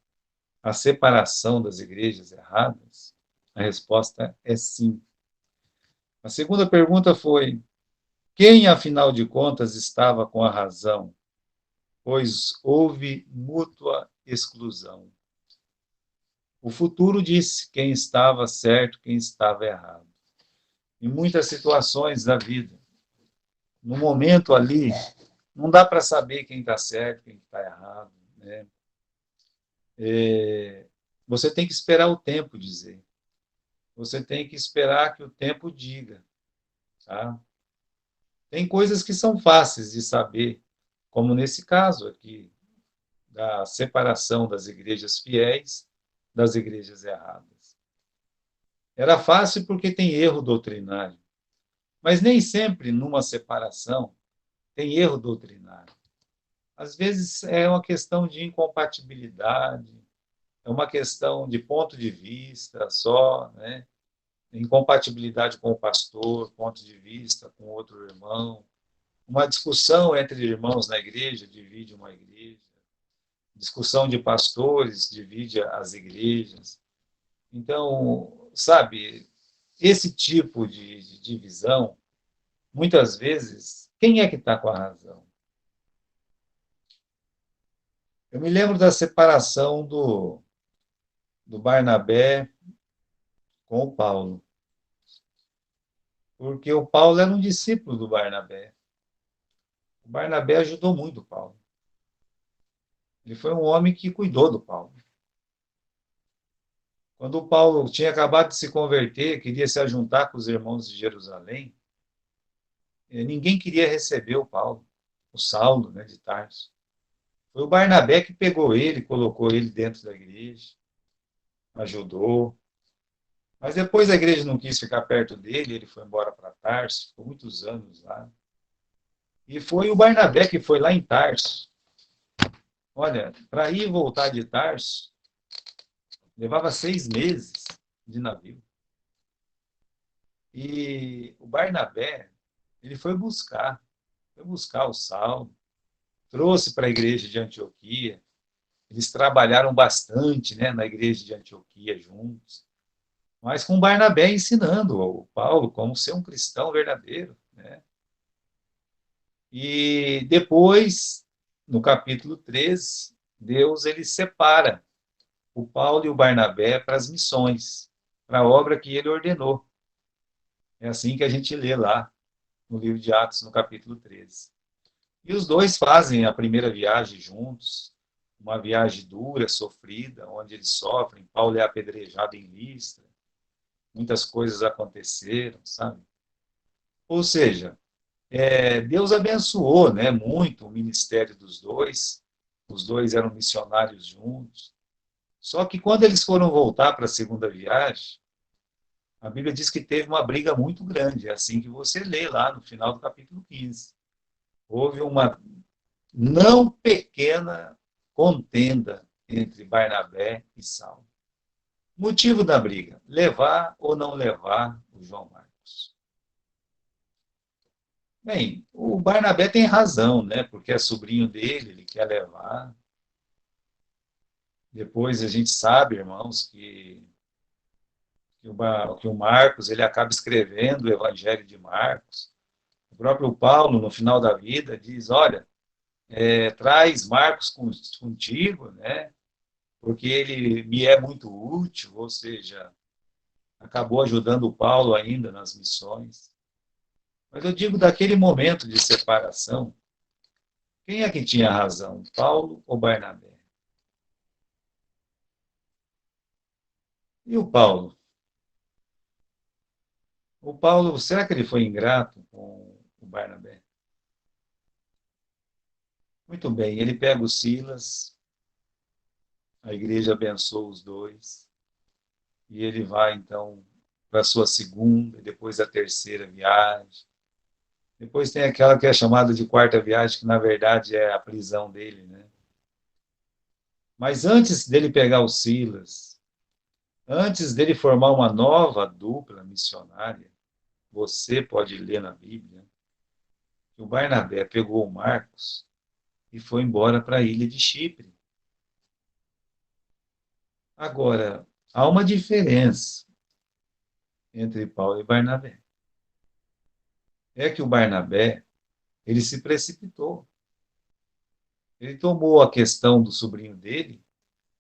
Speaker 1: a separação das igrejas erradas? A resposta é sim. A segunda pergunta foi: quem, afinal de contas, estava com a razão? Pois houve mútua exclusão. O futuro disse quem estava certo, quem estava errado. Em muitas situações da vida, no momento ali, Não dá para saber quem está certo, quem está errado, né? Você tem que esperar o tempo dizer. Você tem que esperar que o tempo diga, tá? Tem coisas que são fáceis de saber, como nesse caso aqui, da separação das igrejas fiéis das igrejas erradas. Era fácil porque tem erro doutrinário, mas nem sempre numa separação tem erro doutrinário. Às vezes é uma questão de incompatibilidade, é uma questão de ponto de vista só, né? Incompatibilidade com o pastor, ponto de vista com outro irmão, uma discussão entre irmãos na igreja divide uma igreja, discussão de pastores divide as igrejas. Então, sabe, esse tipo de divisão, muitas vezes, quem é que está com a razão? Eu me lembro da separação do Barnabé com o Paulo, porque o Paulo era um discípulo do Barnabé. O Barnabé ajudou muito o Paulo. Ele foi um homem que cuidou do Paulo. Quando o Paulo tinha acabado de se converter, queria se ajuntar com os irmãos de Jerusalém, ninguém queria receber o Paulo, o Saulo, né, de Tarso. Foi o Barnabé que pegou ele, colocou ele dentro da igreja, ajudou. Mas depois a igreja não quis ficar perto dele, ele foi embora para Tarso, ficou muitos anos lá. E foi o Barnabé que foi lá em Tarso. Olha, para ir e voltar de Tarso, levava 6 meses de navio. E o Barnabé, ele foi buscar o Saulo, trouxe para a igreja de Antioquia. Eles trabalharam bastante, né, na igreja de Antioquia juntos, mas com Barnabé ensinando o Paulo como ser um cristão verdadeiro, né? E depois, no capítulo 13, Deus ele separa o Paulo e o Barnabé para as missões, para a obra que ele ordenou. É assim que a gente lê lá no livro de Atos, no capítulo 13. E os dois fazem a primeira viagem juntos, uma viagem dura, sofrida, onde eles sofrem. Paulo é apedrejado em Listra, muitas coisas aconteceram, sabe? Ou seja, Deus abençoou, né, muito o ministério dos dois. Os dois eram missionários juntos. Só que quando eles foram voltar para a segunda viagem, a Bíblia diz que teve uma briga muito grande, é assim que você lê lá no final do capítulo 15. Houve uma não pequena contenda entre Barnabé e Saulo. Motivo da briga: levar ou não levar o João Marcos. Bem, o Barnabé tem razão, né? Porque é sobrinho dele, ele quer levar. Depois a gente sabe, irmãos, que o Marcos ele acaba escrevendo o Evangelho de Marcos. O próprio Paulo, no final da vida, diz: olha, traz Marcos contigo, né? Porque ele me é muito útil, ou seja, acabou ajudando o Paulo ainda nas missões. Mas eu digo, daquele momento de separação, quem é que tinha razão, Paulo ou Barnabé? E o Paulo? O Paulo, será que ele foi ingrato com o Barnabé? Muito bem, ele pega o Silas, a igreja abençoa os dois, e ele vai, então, para a sua segunda, e depois a terceira viagem. Depois tem aquela que é chamada de quarta viagem, que na verdade é a prisão dele, né? Mas antes dele pegar o Silas, antes dele formar uma nova dupla missionária, você pode ler na Bíblia, que o Barnabé pegou o Marcos e foi embora para a ilha de Chipre. Agora, há uma diferença entre Paulo e Barnabé. É que o Barnabé, ele se precipitou. Ele tomou a questão do sobrinho dele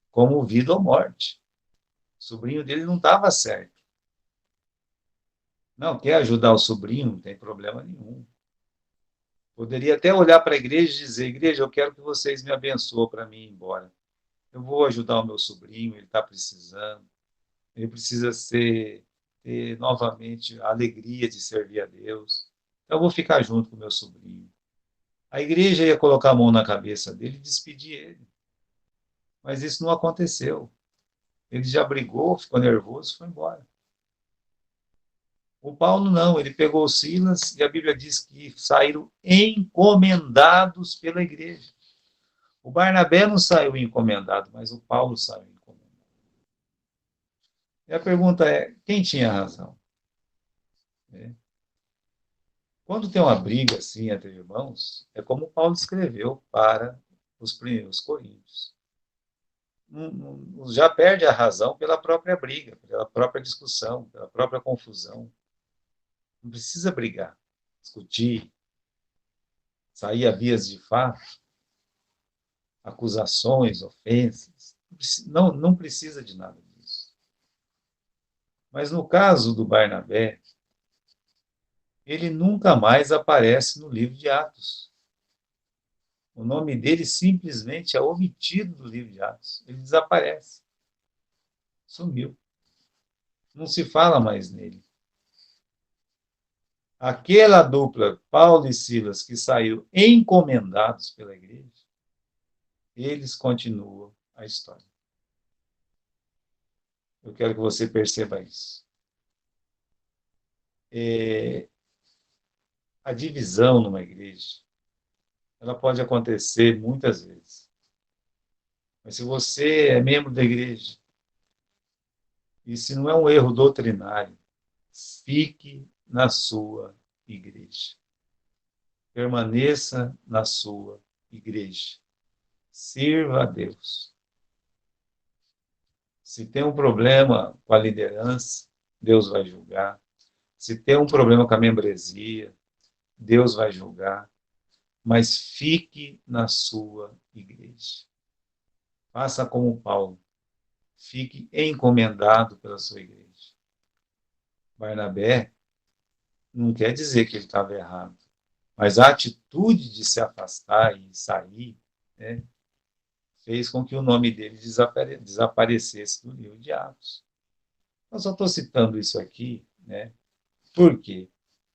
Speaker 1: como vida ou morte. O sobrinho dele não estava certo. Não, quer ajudar o sobrinho, não tem problema nenhum. Poderia até olhar para a igreja e dizer, igreja, eu quero que vocês me abençoem para mim ir embora. Eu vou ajudar o meu sobrinho, ele está precisando. Ele precisa ter novamente a alegria de servir a Deus. Então, eu vou ficar junto com o meu sobrinho. A igreja ia colocar a mão na cabeça dele e despedir ele. Mas isso não aconteceu. Ele já brigou, ficou nervoso, foi embora. O Paulo não, ele pegou Silas e a Bíblia diz que saíram encomendados pela igreja. O Barnabé não saiu encomendado, mas o Paulo saiu encomendado. E a pergunta é, quem tinha razão? É. Quando tem uma briga assim entre irmãos, é como Paulo escreveu para os primeiros coríntios. Já perde a razão pela própria briga, pela própria discussão, pela própria confusão. Não precisa brigar, discutir, sair a vias de fato, acusações, ofensas. Não precisa de nada disso. Mas no caso do Barnabé, ele nunca mais aparece no livro de Atos. O nome dele simplesmente é omitido do livro de Atos. Ele desaparece. Sumiu. Não se fala mais nele. Aquela dupla, Paulo e Silas, que saiu encomendados pela igreja, eles continuam a história. Eu quero que você perceba isso. A divisão numa igreja, ela pode acontecer muitas vezes. Mas se você é membro da igreja, e se não é um erro doutrinário, fique na sua igreja. Permaneça na sua igreja. Sirva a Deus. Se tem um problema com a liderança, Deus vai julgar. Se tem um problema com a membresia, Deus vai julgar. Mas fique na sua igreja. Faça como Paulo. Fique encomendado pela sua igreja. Barnabé não quer dizer que ele estava errado, mas a atitude de se afastar e sair, né, fez com que o nome dele desaparecesse do livro de Atos. Eu só estou citando isso aqui, né? Por quê?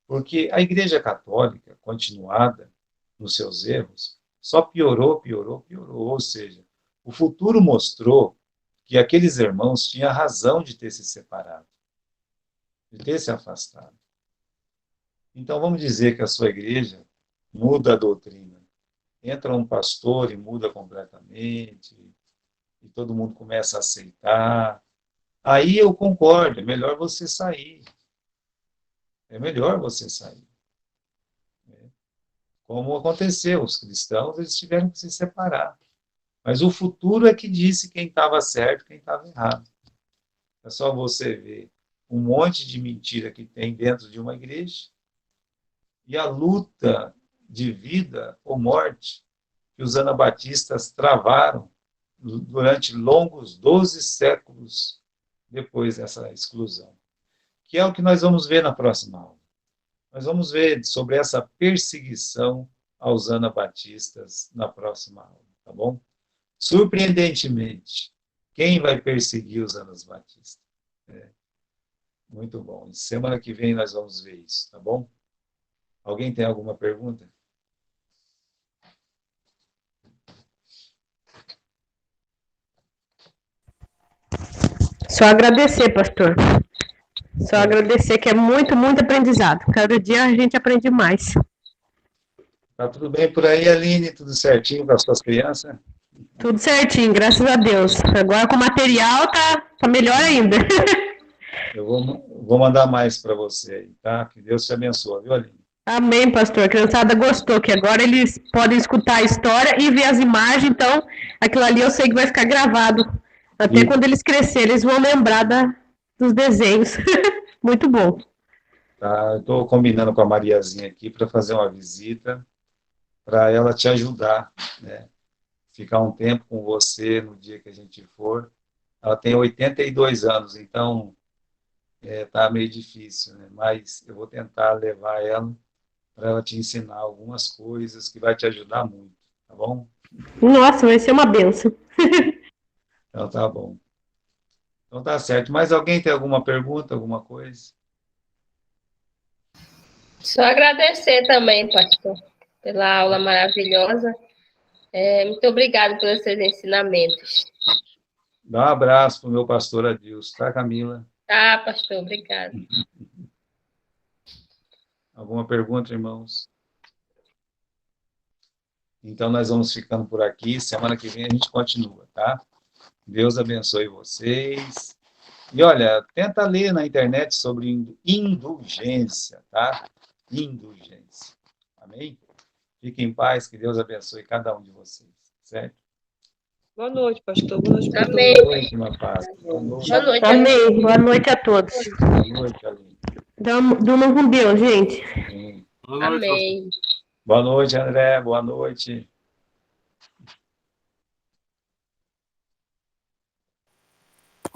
Speaker 1: Porque a Igreja Católica, continuada nos seus erros, só piorou, piorou, piorou. Ou seja, o futuro mostrou que aqueles irmãos tinham razão de ter se separado, de ter se afastado. Então, vamos dizer que a sua igreja muda a doutrina. Entra um pastor e muda completamente, e todo mundo começa a aceitar. Aí eu concordo, é melhor você sair. É melhor você sair. Como aconteceu, os cristãos eles tiveram que se separar. Mas o futuro é que disse quem estava certo e quem estava errado. É só você ver um monte de mentira que tem dentro de uma igreja e a luta de vida ou morte que os anabatistas travaram durante longos 12 séculos depois dessa exclusão. Que é o que nós vamos ver na próxima aula. Nós vamos ver sobre essa perseguição aos anabatistas na próxima aula, tá bom? Surpreendentemente, quem vai perseguir os anabatistas? Muito bom. Semana que vem nós vamos ver isso, tá bom? Alguém tem alguma pergunta?
Speaker 2: Só agradecer, pastor. Só agradecer, que é muito, muito aprendizado. Cada dia a gente aprende mais.
Speaker 1: Tá tudo bem por aí, Aline? Tudo certinho com as suas crianças?
Speaker 2: Tudo certinho, graças a Deus. Agora com o material tá melhor ainda.
Speaker 1: Eu vou mandar mais para você aí, tá? Que Deus te abençoe, viu, Aline?
Speaker 2: Amém, pastor. A criançada gostou, que agora eles podem escutar a história e ver as imagens, então aquilo ali eu sei que vai ficar gravado. Até
Speaker 1: E
Speaker 2: quando eles crescerem, eles vão lembrar dos desenhos. Muito bom.
Speaker 1: tá, estou combinando com a Mariazinha aqui para fazer uma visita para ela te ajudar, né? Ficar um tempo com você no dia que a gente for. Ela tem 82 anos, então tá meio difícil, né? Mas eu vou tentar levar ela para ela te ensinar algumas coisas que vai te ajudar muito, tá bom?
Speaker 2: Nossa, vai ser uma benção.
Speaker 1: Então tá bom. Então tá certo. Mais alguém tem alguma pergunta, alguma coisa?
Speaker 3: Só agradecer também, pastor, pela aula maravilhosa. Muito obrigada pelos seus ensinamentos.
Speaker 1: Dá um abraço pro meu pastor Adilson, tá, Camila?
Speaker 3: Tá, pastor, obrigada.
Speaker 1: Alguma pergunta, irmãos? Então nós vamos ficando por aqui. Semana que vem a gente continua, tá? Deus abençoe vocês. E olha, tenta ler na internet sobre indulgência, tá? Indulgência. Amém? Fiquem em paz, que Deus abençoe cada um de vocês, certo?
Speaker 4: Boa noite, pastor. Boa noite, pastor.
Speaker 3: Amém.
Speaker 1: Boa noite, minha paz. Boa noite.
Speaker 3: Boa noite.
Speaker 2: Amém. Boa noite a todos.
Speaker 1: Boa noite, Aline.
Speaker 2: Durmam com Deus, gente.
Speaker 1: Amém.
Speaker 4: Boa noite, pastor.
Speaker 3: Amém.
Speaker 1: Boa noite, André. Boa noite.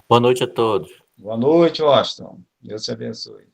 Speaker 5: Boa noite a todos.
Speaker 1: Boa noite, Washington. Deus te abençoe.